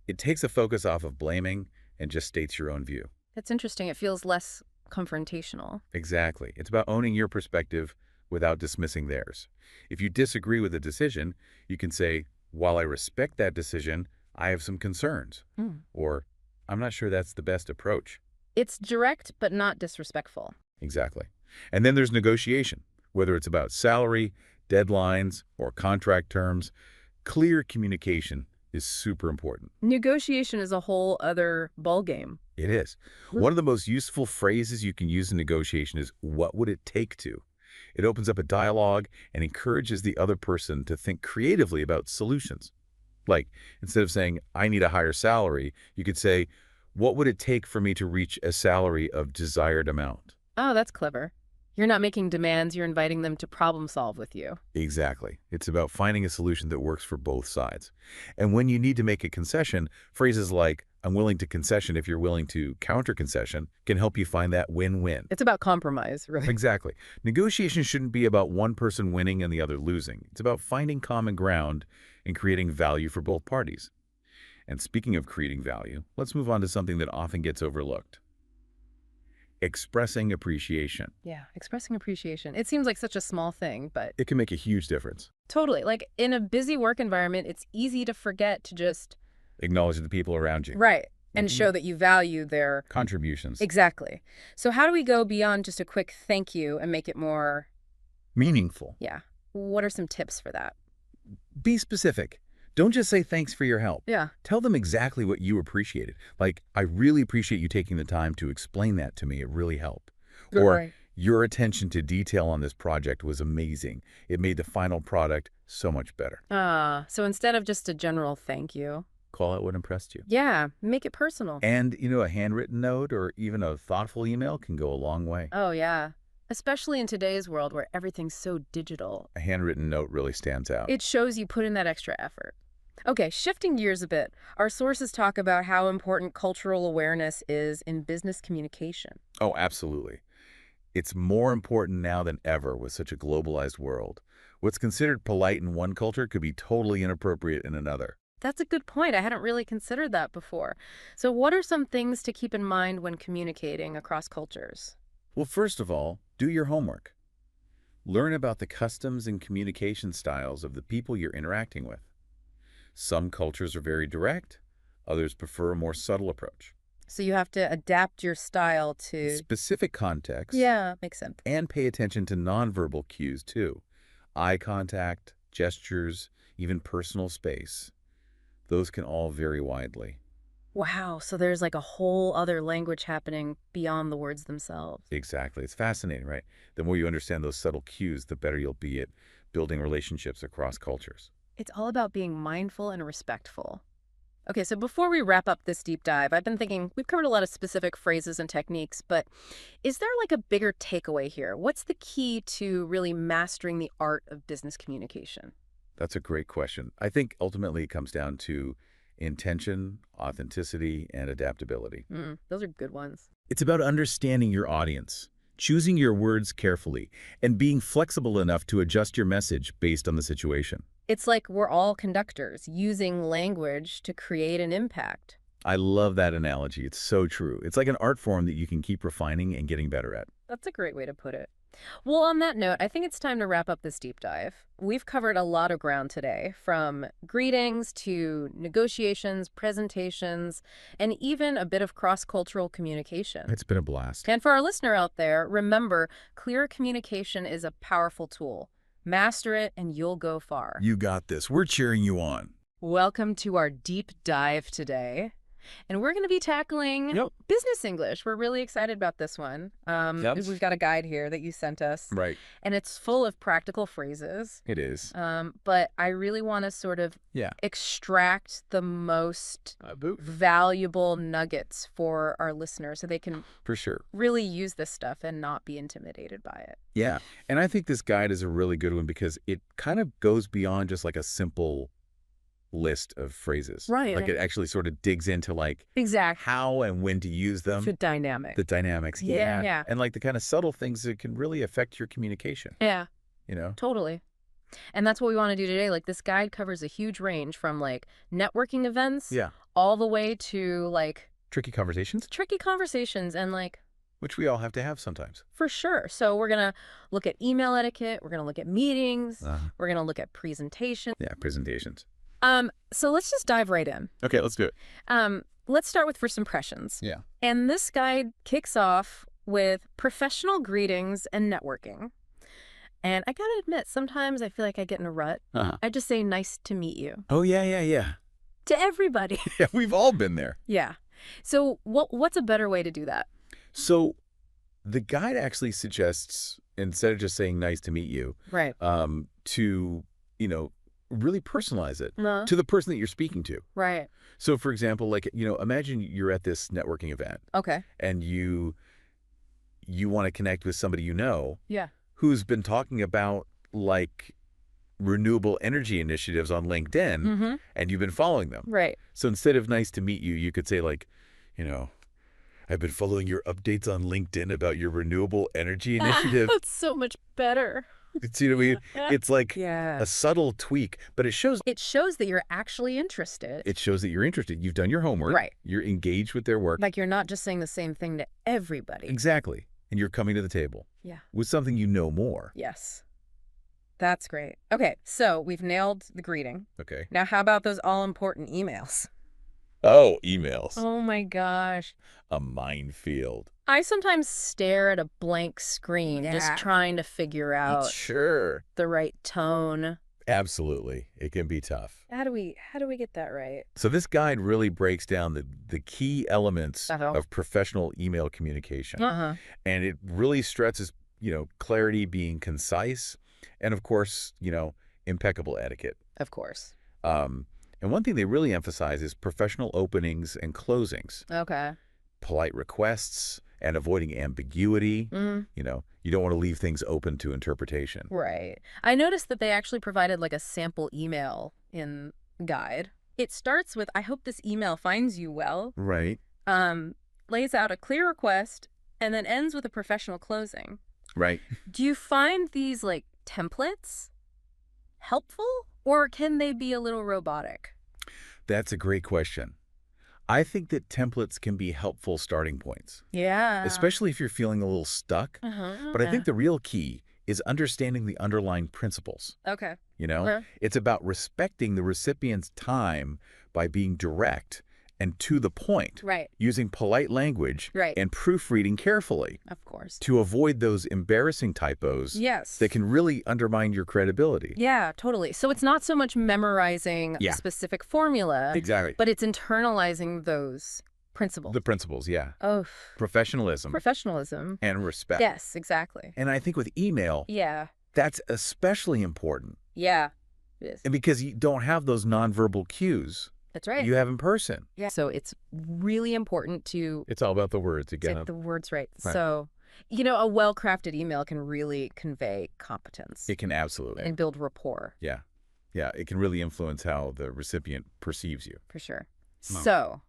It takes a focus off of blaming and just states your own view. That's interesting. It feels less confrontational. Exactly. It's about owning your perspective without dismissing theirs. If you disagree with a decision, you can say, while I respect that decision, I have some concerns. Mm. Or, I'm not sure that's the best approach. It's direct but not disrespectful. Exactly. And then there's negotiation. Whether it's about salary, deadlines, or contract terms, clear communication is super important. Negotiation is a whole other ballgame. It is. One of the most useful phrases you can use in negotiation is, what would it take to? It opens up a dialogue and encourages the other person to think creatively about solutions. Like, instead of saying, I need a higher salary, you could say, what would it take for me to reach a salary of desired amount? Oh, that's clever. You're not making demands, you're inviting them to problem solve with you. Exactly. It's about finding a solution that works for both sides. And when you need to make a concession, phrases like, I'm willing to concession if you're willing to counter-concession can help you find that win-win. It's about compromise, really. Exactly. Negotiation shouldn't be about one person winning and the other losing. It's about finding common ground and creating value for both parties. And speaking of creating value, let's move on to something that often gets overlooked. Expressing appreciation. Yeah, expressing appreciation. It seems like such a small thing, but It can make a huge difference. totally. Like in a busy work environment, it's easy to forget to just, Acknowledge the people around you. right, and Mhm. show that you value their... Contributions. Exactly. So how do we go beyond just a quick thank you and make it more, Meaningful. yeah, what are some tips for that? Be specific. Don't just say thanks for your help. Yeah. Tell them exactly what you appreciated. Like, I really appreciate you taking the time to explain that to me. It really helped. Or, Right. your attention to detail on this project was amazing. It made the final product so much better. So instead of just a general thank you, Call out what impressed you. yeah, make it personal. And, a handwritten note or even a thoughtful email can go a long way. Oh, yeah. Especially in today's world where everything's so digital. A handwritten note really stands out. It shows you put in that extra effort. Okay, shifting gears a bit, our sources talk about how important cultural awareness is in business communication. Oh, absolutely. It's more important now than ever with such a globalized world. What's considered polite in one culture could be totally inappropriate in another. That's a good point. I hadn't really considered that before. So what are some things to keep in mind when communicating across cultures? Well, first of all, do your homework. Learn about the customs and communication styles of the people you're interacting with. Some cultures are very direct, others prefer a more subtle approach. So you have to adapt your style to... Specific context. Yeah, makes sense. And pay attention to nonverbal cues too. Eye contact, gestures, even personal space. Those can all vary widely. Wow, so there's like a whole other language happening beyond the words themselves. Exactly. It's fascinating, right? The more you understand those subtle cues, the better you'll be at building relationships across cultures. It's all about being mindful and respectful. Okay, so before we wrap up this deep dive, I've been thinking we've covered a lot of specific phrases and techniques, but is there like a bigger takeaway here? What's the key to really mastering the art of business communication? That's a great question. I think ultimately it comes down to intention, authenticity, and adaptability. Those are good ones. It's about understanding your audience, choosing your words carefully, and being flexible enough to adjust your message based on the situation. It's like we're all conductors using language to create an impact. I love that analogy. It's so true. It's like an art form that you can keep refining and getting better at. That's a great way to put it. Well, on that note, I think it's time to wrap up this deep dive. We've covered a lot of ground today, from greetings to negotiations, presentations, and even a bit of cross-cultural communication. It's been a blast. And for our listener out there, remember, clear communication is a powerful tool. Master it and you'll go far. You got this. We're cheering you on. Welcome to our deep dive today. And we're going to be tackling business English. We're really excited about this one. We've got a guide here that you sent us. Right. And it's full of practical phrases. It is. But I really want to sort of extract the most valuable nuggets for our listeners so they can For sure. really use this stuff and not be intimidated by it. Yeah. And I think this guide is a really good one because it kind of goes beyond just like a simple list of phrases. Right. Like it actually sort of digs into like Exactly. how and when to use them. The dynamic. The dynamics. Yeah. And like the kind of subtle things that can really affect your communication, Yeah, you know? totally. And that's what we want to do today. Like this guide covers a huge range from like networking events Yeah. all the way to like Tricky conversations, tricky conversations and like which we all have to have sometimes. for sure. So we're going to look at email etiquette. We're going to look at meetings. We're going to look at presentation. Yeah, presentations. So let's just dive right in. Okay, let's do it. Let's start with first impressions. Yeah. And this guide kicks off with professional greetings and networking. And I gotta admit, sometimes I feel like I get in a rut. I just say, nice to meet you. Oh, yeah. To everybody. Yeah, we've all been there. Yeah. So what's a better way to do that? So the guide actually suggests, instead of just saying nice to meet you, Right. to, really personalize it No. to the person that you're speaking to. Right. So, for example, like, imagine you're at this networking event Okay. and you want to connect with somebody Yeah. who's been talking about, like, renewable energy initiatives on LinkedIn, Mm-hmm. and you've been following them. Right. So instead of nice to meet you, you could say, like, I've been following your updates on LinkedIn about your renewable energy initiative. That's so much better. See what I mean? It's like Yeah. a subtle tweak, but it shows It shows that you're actually interested. that you're interested. You've done your homework. Right. You're engaged with their work. Like you're not just saying the same thing to everybody. Exactly. And you're coming to the table Yeah. with something you know more. Yes. That's great. Okay, so we've nailed the greeting. Okay. Now how about those all-important emails? Oh, emails. Oh my gosh. A minefield. I sometimes stare at a blank screen just trying to figure out Sure. the right tone. Absolutely. It can be tough. How do we get that right? So this guide really breaks down the key elements Uh-huh. of professional email communication. Uh-huh. And it really stresses, clarity, being concise, and of course, impeccable etiquette. Of course. And one thing they really emphasize is professional openings and closings, Okay. polite requests, and avoiding ambiguity. Mm, You don't want to leave things open to interpretation. right. I noticed that they actually provided like a sample email in the guide. It starts with, I hope this email finds you well. Right. Lays out a clear request and then ends with a professional closing. Right. Do you find these like templates helpful or can they be a little robotic? That's a great question. I think that templates can be helpful starting points, Yeah. especially if you're feeling a little stuck. Uh-huh. But I think the real key is understanding the underlying principles. Okay. Okay. It's about respecting the recipient's time by being direct and to the point, Right. using polite language Right. and proofreading carefully Of course. to avoid those embarrassing typos Yes. that can really undermine your credibility. Yeah, totally. So it's not so much memorizing Yeah. a specific formula, Exactly. but it's internalizing those principles. The principles, yeah. Oh, Professionalism professionalism. and respect. Yes, exactly. And I think with email, Yeah. that's especially important. Yeah. It is. And because you don't have those nonverbal cues That's right. you have in person. Yeah. So it's really important to It's all about the words again. get the words right. Right. So, a well-crafted email can really convey competence It can absolutely. and build rapport, Yeah. Yeah. It can really influence how the recipient perceives you. for sure. Oh. So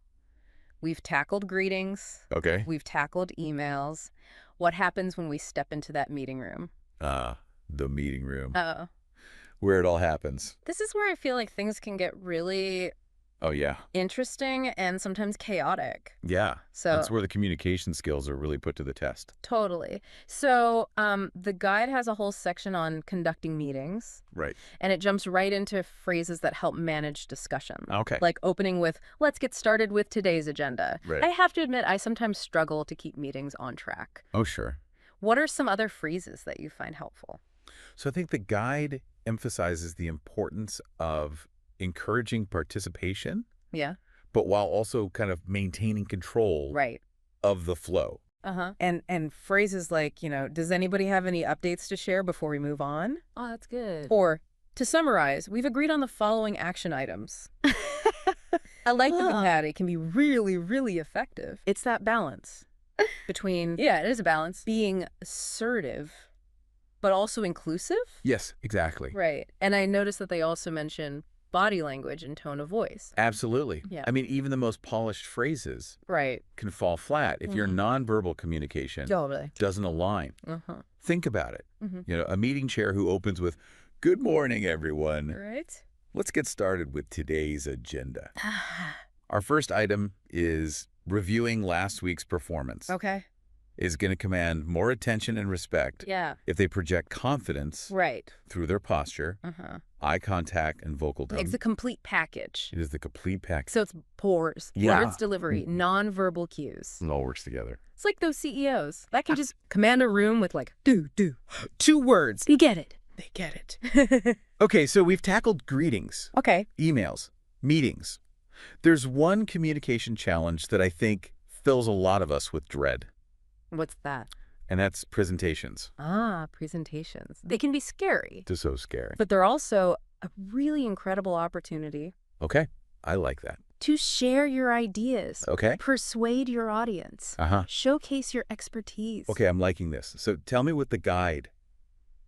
we've tackled greetings. Okay. We've tackled emails. What happens when we step into that meeting room? The meeting room Oh, where it all happens. this is where I feel like things can get really Oh, yeah. interesting and sometimes chaotic. Yeah. So That's where the communication skills are really put to the test. totally. So the guide has a whole section on conducting meetings, Right. and it jumps right into phrases that help manage discussion. Okay. Like opening with, let's get started with today's agenda. Right. I have to admit, I sometimes struggle to keep meetings on track. Oh, sure. What are some other phrases that you find helpful? So I think the guide emphasizes the importance of encouraging participation, Yeah. but while also kind of maintaining control Right. of the flow. Uh-huh. And phrases like, does anybody have any updates to share before we move on? Oh, that's good. Or, to summarize, we've agreed on the following action items. I like that the Patty can be really, really effective. It's that balance between, yeah, it is a balance, being assertive, but also inclusive. Yes, exactly. Right. And I noticed that they also mention body language and tone of voice. Absolutely. Yeah. I mean, even the most polished phrases Right. can fall flat if your nonverbal communication Totally. doesn't align. Uh-huh. Think about it. Mhm. You know, a meeting chair who opens with, "Good morning, everyone. Right? Let's get started with today's agenda." Our first item is reviewing last week's performance. Okay. Is going to command more attention and respect Yeah. if they project confidence Right. through their posture, Uh-huh. eye contact, and vocal tone. It's a complete package. It is the complete package. So it's pores, Yeah. words delivery, nonverbal cues. It all works together. It's like those CEOs that can just command a room with like, do, 2 words. They get it. They get it. Okay, so we've tackled greetings, Okay. emails, meetings. There's one communication challenge that I think fills a lot of us with dread, What's that? and that's presentations. Presentations. They can be scary, It's so scary. but they're also a really incredible opportunity Okay, I like that. to share your ideas, Okay. persuade your audience, Uh-huh. showcase your expertise. Okay, I'm liking this. So tell me what the guide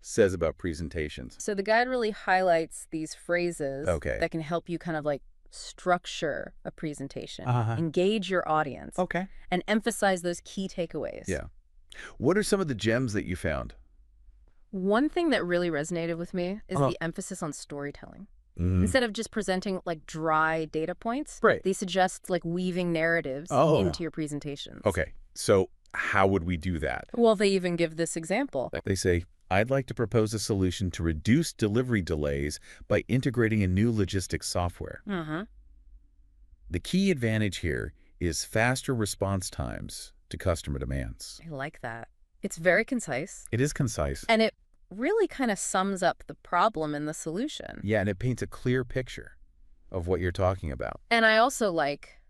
says about presentations. So the guide really highlights these phrases Okay. that can help you kind of like structure a presentation, Uh-huh. engage your audience, Okay. and emphasize those key takeaways. Yeah. What are some of the gems that you found? One thing that really resonated with me is Uh-huh. the emphasis on storytelling. Mm. Instead of just presenting like dry data points, Right. they suggest like weaving narratives Oh. into your presentations. Okay, so how would we do that? Well, they even give this example. They say, "I'd like to propose a solution to reduce delivery delays by integrating a new logistics software. Uh-huh. The key advantage here is faster response times to customer demands." I like that. It's very concise, It is concise. and it really kind of sums up the problem and the solution. Yeah, and it paints a clear picture of what you're talking about. And I also like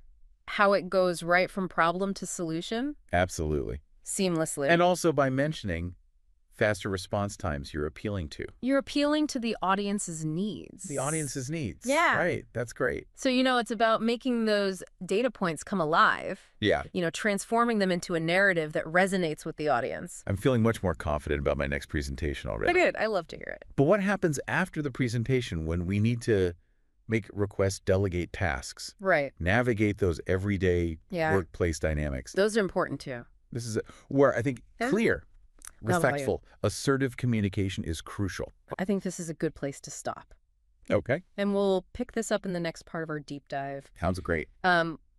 how it goes right from problem to solution Absolutely. seamlessly. And also by mentioning faster response times you're appealing to. You're appealing to the audience's needs. The audience's needs. Yeah. Right. That's great. So, it's about making those data points come alive, Yeah. transforming them into a narrative that resonates with the audience. I'm feeling much more confident about my next presentation already. I did. I love to hear it. But what happens after the presentation when we need to make requests, delegate tasks, Right. navigate those everyday Yeah. workplace dynamics? Those are important too. This is where I think Yeah. clear, How about you? respectful, assertive communication is crucial. I think this is a good place to stop. Okay. And we'll pick this up in the next part of our deep dive. Sounds great.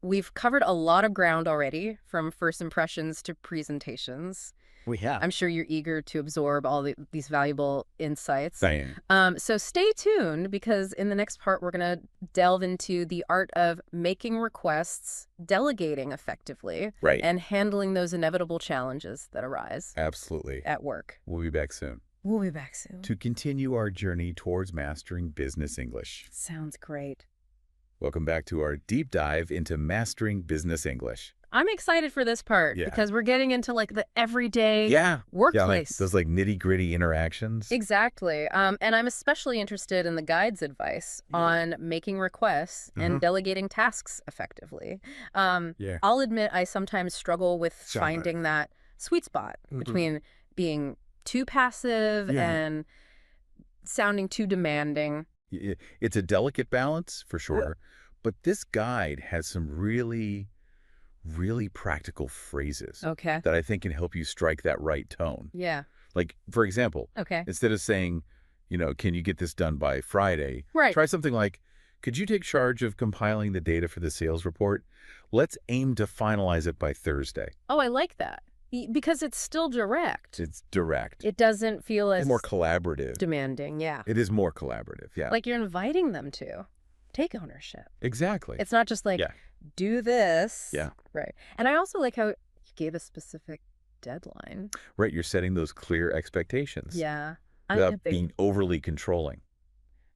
We've covered a lot of ground already, from first impressions to presentations. We have. I'm sure you're eager to absorb all these valuable insights. I am. So stay tuned, because in the next part, we're going to delve into the art of making requests, delegating effectively, Right. and handling those inevitable challenges that arise Absolutely. at work. We'll be back soon We'll be back soon. to continue our journey towards mastering business English. Sounds great. Welcome back to our deep dive into mastering business English. I'm excited for this part Yeah. because we're getting into like the everyday Yeah. workplace. Yeah, like those like nitty-gritty interactions. Exactly. And I'm especially interested in the guide's advice on making requests and delegating tasks effectively. Yeah. I'll admit I sometimes struggle with Sure. finding that sweet spot between being too passive Yeah. and sounding too demanding. It's a delicate balance for sure, but this guide has some really practical phrases Okay. that I think can help you strike that right tone. Yeah. Like, for example, Okay. instead of saying, can you get this done by Friday? Right. Try something like, could you take charge of compiling the data for the sales report? Let's aim to finalize it by Thursday. Oh, I like that. Because it's still direct. It's direct. It doesn't feel as It's more collaborative. demanding. Yeah. It is more collaborative. Yeah. Like you're inviting them to take ownership. Exactly. It's not just like, Yeah. do this. Yeah. Right. And I also like how you gave a specific deadline. Right. You're setting those clear expectations. Yeah. Without being overly controlling.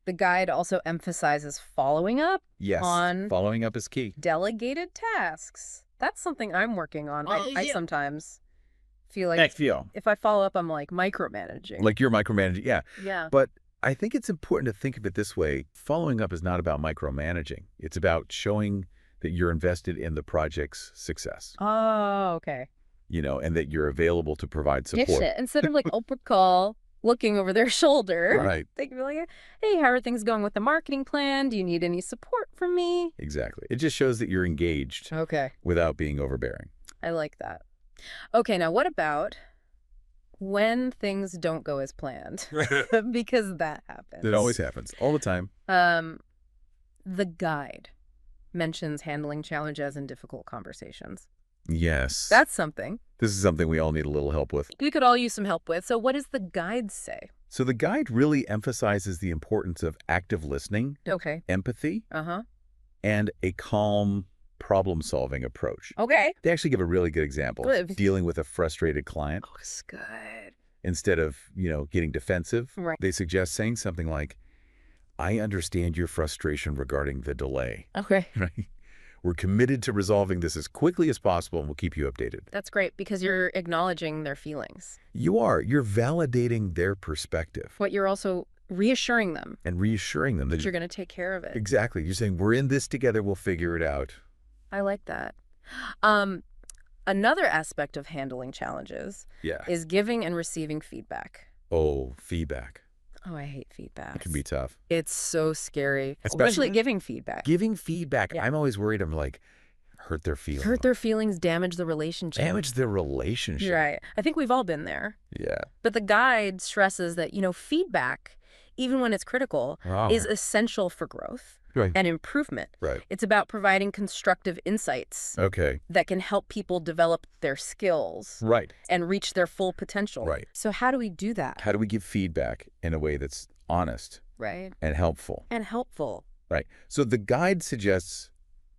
The guide also emphasizes following up, Yes. On- Following up is key. delegated tasks. That's something I'm working on. I yeah. sometimes feel like feel. if I follow up, I'm like micromanaging. Like you're micromanaging. Yeah. Yeah. But I think it's important to think of it this way. Following up is not about micromanaging. It's about showing that you're invested in the project's success, Oh, okay. and that you're available to provide support. Dish it. Instead of like, Oprah call, looking over their shoulder. Right. They can be like, hey, how are things going with the marketing plan? Do you need any support from me? Exactly. It just shows that you're engaged Okay. without being overbearing. I like that. Okay, now what about when things don't go as planned? Because that happens. It always happens. All the time. The guide mentions handling challenges and difficult conversations. Yes. That's something This is something we all need a little help with. we could all use some help with. So what does the guide say? So the guide really emphasizes the importance of active listening, Okay. empathy, Uh-huh. and a calm problem-solving approach. Okay. They actually give a really good example. Good. Dealing with a frustrated client. Oh, it's good. Instead of, getting defensive, Right. they suggest saying something like, I understand your frustration regarding the delay. Okay. Right? We're committed to resolving this as quickly as possible, and we'll keep you updated. That's great because you're acknowledging their feelings. You're validating their perspective But you're also reassuring them and reassuring them that that you're going to take care of it. exactly. You're saying, we're in this together, we'll figure it out. I like that. Another aspect of handling challenges Yeah. is giving and receiving feedback. Oh, feedback. Oh, I hate feedback. It can be tough. It's so scary, Especially- especially giving feedback. Giving feedback, Yeah. I'm always worried I'm like, hurt their feelings. Hurt their feelings, damage the relationship. Damage their relationship. Right. I think we've all been there. Yeah. But the guide stresses that, feedback, even when it's critical, Wow. is essential for growth Right. and improvement. Right. It's about providing constructive insights Okay. that can help people develop their skills Right. and reach their full potential. Right. So how do we do that? How do we give feedback in a way that's honest Right. and helpful? And helpful. Right. So the guide suggests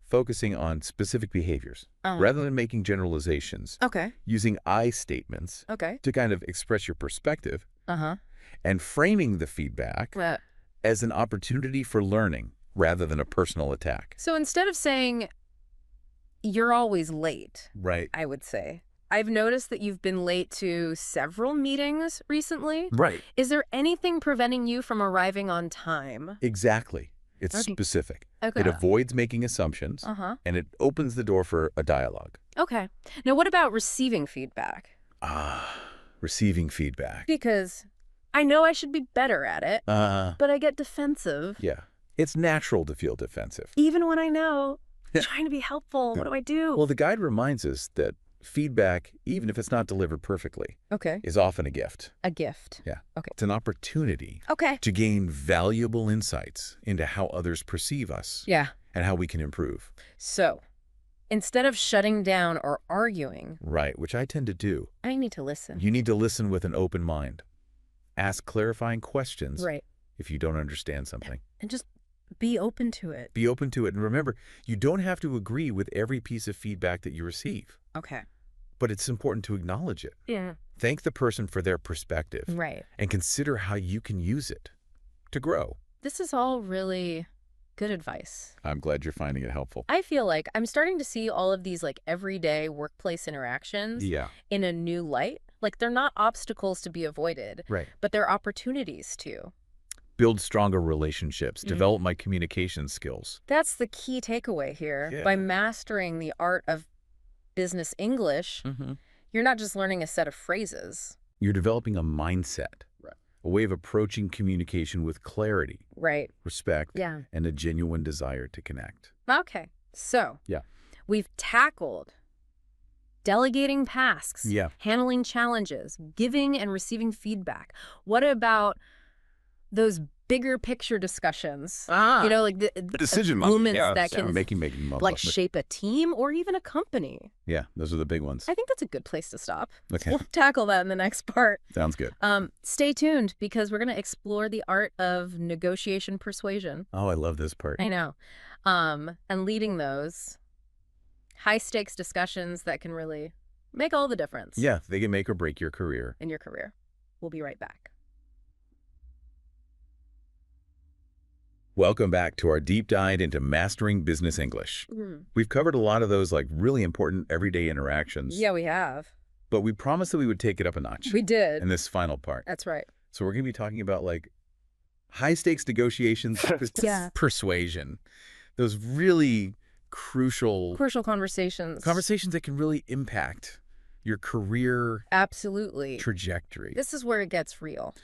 focusing on specific behaviors rather than making generalizations, Okay. using I statements Okay. to kind of express your perspective Uh-huh. and framing the feedback as an opportunity for learning rather than a personal attack. So instead of saying, you're always late, Right. I would say, I've noticed that you've been late to several meetings recently. Right. Is there anything preventing you from arriving on time? Exactly. It's Okay. specific. Okay. It avoids making assumptions, Uh-huh. and it opens the door for a dialogue. Okay. Now, what about receiving feedback? Receiving feedback. Because I know I should be better at it, but I get defensive. Yeah. It's natural to feel defensive. Even when I know I'm trying to be helpful. What do I do? Well, the guide reminds us that feedback, even if it's not delivered perfectly, Okay. is often a gift. A gift. Yeah. Okay. It's an opportunity Okay. to gain valuable insights into how others perceive us Yeah. and how we can improve. So instead of shutting down or arguing, Right, which I tend to do. I need to listen. You need to listen with an open mind. Ask clarifying questions Right. if you don't understand something. And just be open to it. Be open to it. And remember, you don't have to agree with every piece of feedback that you receive, Okay. but it's important to acknowledge it. Yeah. Thank the person for their perspective Right. and consider how you can use it to grow. This is all really good advice. I'm glad you're finding it helpful. I feel like I'm starting to see all of these everyday workplace interactions Yeah, in a new light. Like they're not obstacles to be avoided, right. but they're opportunities to. Build stronger relationships, Mhm. develop my communication skills. That's the key takeaway here. Yeah. By mastering the art of business English, you're not just learning a set of phrases. You're developing a mindset, a way of approaching communication with clarity, Right. respect, Yeah. and a genuine desire to connect. Okay. So Yeah. we've tackled delegating tasks, Yeah. handling challenges, giving and receiving feedback. What about those bigger picture discussions? Like the Decision moments that can making shape a team or even a company. Yeah, those are the big ones. I think that's a good place to stop. Okay, We'll tackle that in the next part. sounds good. Stay tuned because we're going to explore the art of negotiation persuasion. Oh, I love this part. I know. And leading those high stakes discussions that can really make all the difference. Yeah, they can make or break your career. In your career. We'll be right back. Welcome back to our deep dive into mastering business English. We've covered a lot of those really important everyday interactions. Yeah, we have. But we promised that we would take it up a notch We did. in this final part. That's right. So we're going to be talking about high stakes negotiations, Yeah. persuasion, those really crucial Crucial conversations. conversations that can really impact your career Absolutely. trajectory. This is where it gets real.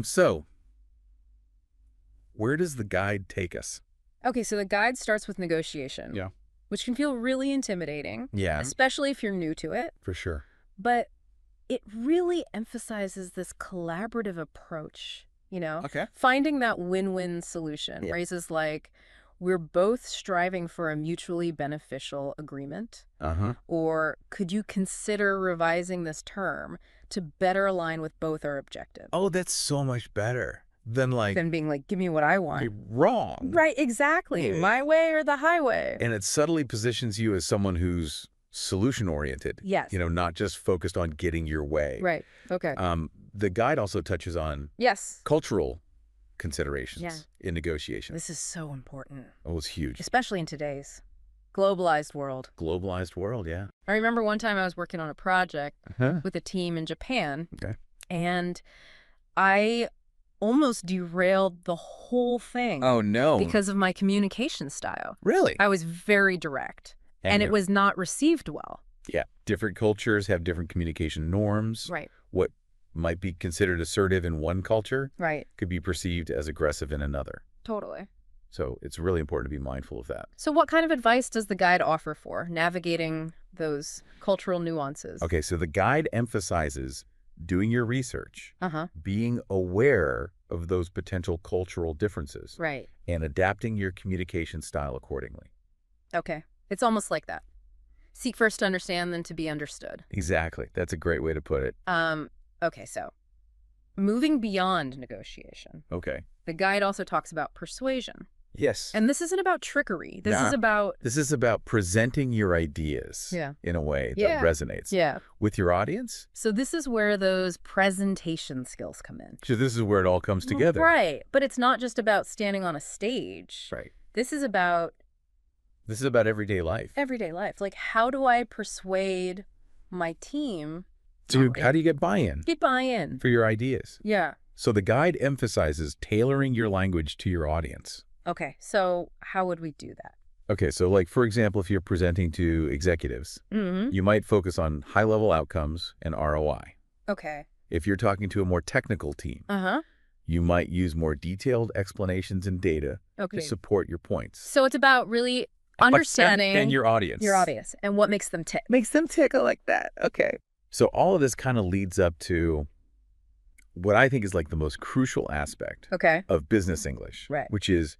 So where does the guide take us? Okay, so the guide starts with negotiation. Yeah. Which can feel really intimidating, Yeah, especially if you're new to it. for sure. But it really emphasizes this collaborative approach, Okay. finding that win-win solution. Yeah. Phrases like, we're both striving for a mutually beneficial agreement, Uh-huh. or could you consider revising this term to better align with both our objectives? Oh, that's so much better than like Than being like, give me what I want. you're wrong. Right, exactly. Yeah. My way or the highway. And it subtly positions you as someone who's solution-oriented. Yes. Not just focused on getting your way. Right. Okay. The guide also touches on Yes. cultural considerations Yeah. in negotiations. This is so important, Oh, it's huge. especially in today's globalized world. Globalized world, yeah. I remember one time I was working on a project Uh-huh. with a team in Japan, Okay. and I almost derailed the whole thing Oh, no. because of my communication style. Really? I was very direct, and it you're- was not received well. Yeah. Different cultures have different communication norms. Right. What might be considered assertive in one culture Right. could be perceived as aggressive in another. Totally. So it's really important to be mindful of that. So what kind of advice does the guide offer for navigating those cultural nuances? Okay, so the guide emphasizes doing your research, Uh-huh. being aware of those potential cultural differences, Right. and adapting your communication style accordingly. Okay. It's almost like that. Seek first to understand, then to be understood. Exactly. That's a great way to put it. Okay, so moving beyond negotiation, Okay. the guide also talks about persuasion. Yes. And this isn't about trickery. This is Nah. about... This is about presenting your ideas Yeah. in a way that Yeah. resonates Yeah. with your audience. So this is where those presentation skills come in. So this is where it all comes together. Right. But it's not just about standing on a stage. Right. This is about This is about everyday life. everyday life. Like, how do I persuade my team How do you get buy-in get buy-in? for your ideas? Yeah. So the guide emphasizes tailoring your language to your audience. Okay. So how would we do that? Okay, so like, for example, if you're presenting to executives, Mm-hmm. you might focus on high-level outcomes and ROI. Okay. If you're talking to a more technical team, Uh-huh. you might use more detailed explanations and data Okay. to support your points. So it's about really understanding And your audience. your audience and what makes them tick. Makes them tickle like that. Okay. So all of this kind of leads up to what I think is like the most crucial aspect Okay. of business English, Right. which is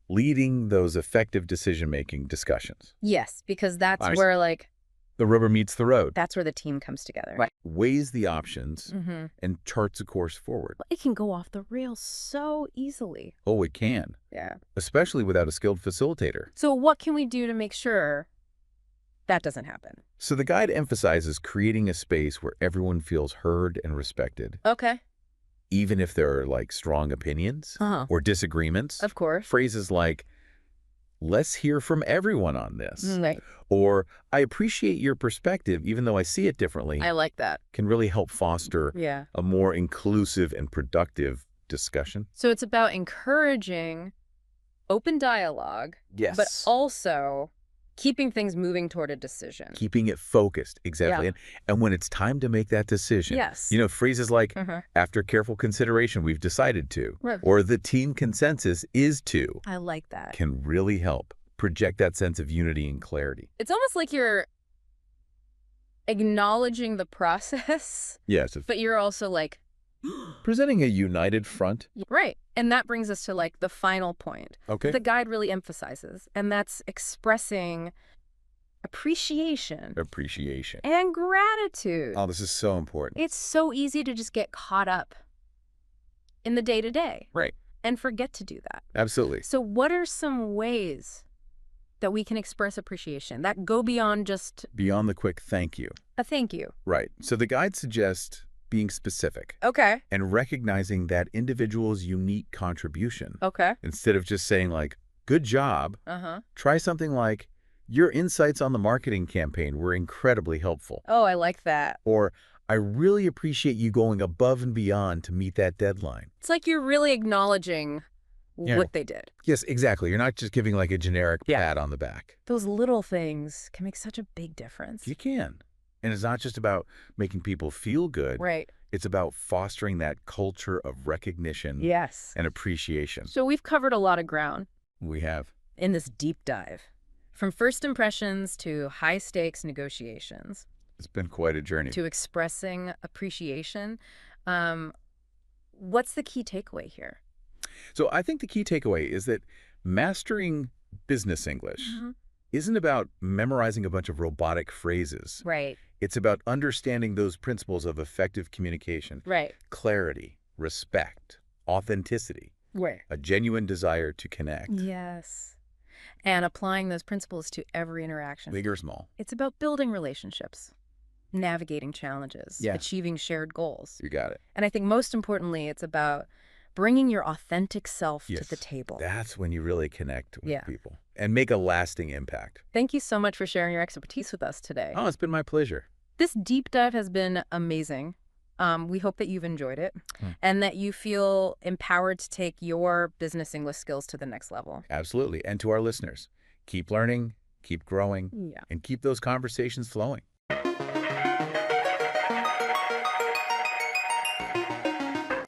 leading those effective decision-making discussions. Yes, because that's I see. where, like, The rubber meets the road. that's where the team comes together. Weighs the options Mm-hmm. and charts a course forward. It can go off the rails so easily. Oh, it can, Yeah. especially without a skilled facilitator. So what can we do to make sure that doesn't happen? So the guide emphasizes creating a space where everyone feels heard and respected, Okay. even if there are like strong opinions Uh-huh. or disagreements. Of course. Phrases like, let's hear from everyone on this, Right. or I appreciate your perspective, even though I see it differently, I like that. can really help foster Yeah. a more inclusive and productive discussion. So it's about encouraging open dialogue, Yes. but also keeping things moving toward a decision. Keeping it focused, exactly. Yeah. And when it's time to make that decision, Yes. phrases like, Mhm. after careful consideration, we've decided to, Right. or the team consensus is to, I like that. can really help project that sense of unity and clarity. It's almost like you're acknowledging the process, Yes. but you're also like, Presenting a united front. right. And that brings us to like the final point. Okay. The guide really emphasizes, and that's expressing appreciation Appreciation. and gratitude. Oh, this is so important. It's so easy to just get caught up in the day-to-day Right. and forget to do that. Absolutely. So what are some ways that we can express appreciation that go beyond just Beyond the quick thank you. a thank you? Right. So the guide suggests being specific Okay. and recognizing that individual's unique contribution. Okay. Instead of just saying like, good job, Uh-huh. try something like, your insights on the marketing campaign were incredibly helpful. Oh, I like that. Or, I really appreciate you going above and beyond to meet that deadline. It's like you're really acknowledging Yeah. what they did. Yes, exactly. You're not just giving like a generic Yeah. pat on the back. Those little things can make such a big difference. You can. And it's not just about making people feel good. Right. It's about fostering that culture of recognition Yes. and appreciation. So we've covered a lot of ground We have. in this deep dive, from first impressions to high-stakes negotiations It's been quite a journey. to expressing appreciation. What's the key takeaway here? So I think the key takeaway is that mastering business English isn't about memorizing a bunch of robotic phrases. Right. It's about understanding those principles of effective communication, Right. clarity, respect, authenticity, Where? a genuine desire to connect, Yes. And applying those principles to every interaction. big or small. It's about building relationships, navigating challenges, Yeah. achieving shared goals. You got it. And I think most importantly, it's about bringing your authentic self to the table. That's when you really connect with Yeah. people and make a lasting impact. Thank you so much for sharing your expertise with us today. Oh, it's been my pleasure. This deep dive has been amazing. We hope that you've enjoyed it and that you feel empowered to take your business English skills to the next level. Absolutely. And to our listeners, keep learning, keep growing, Yeah. and keep those conversations flowing.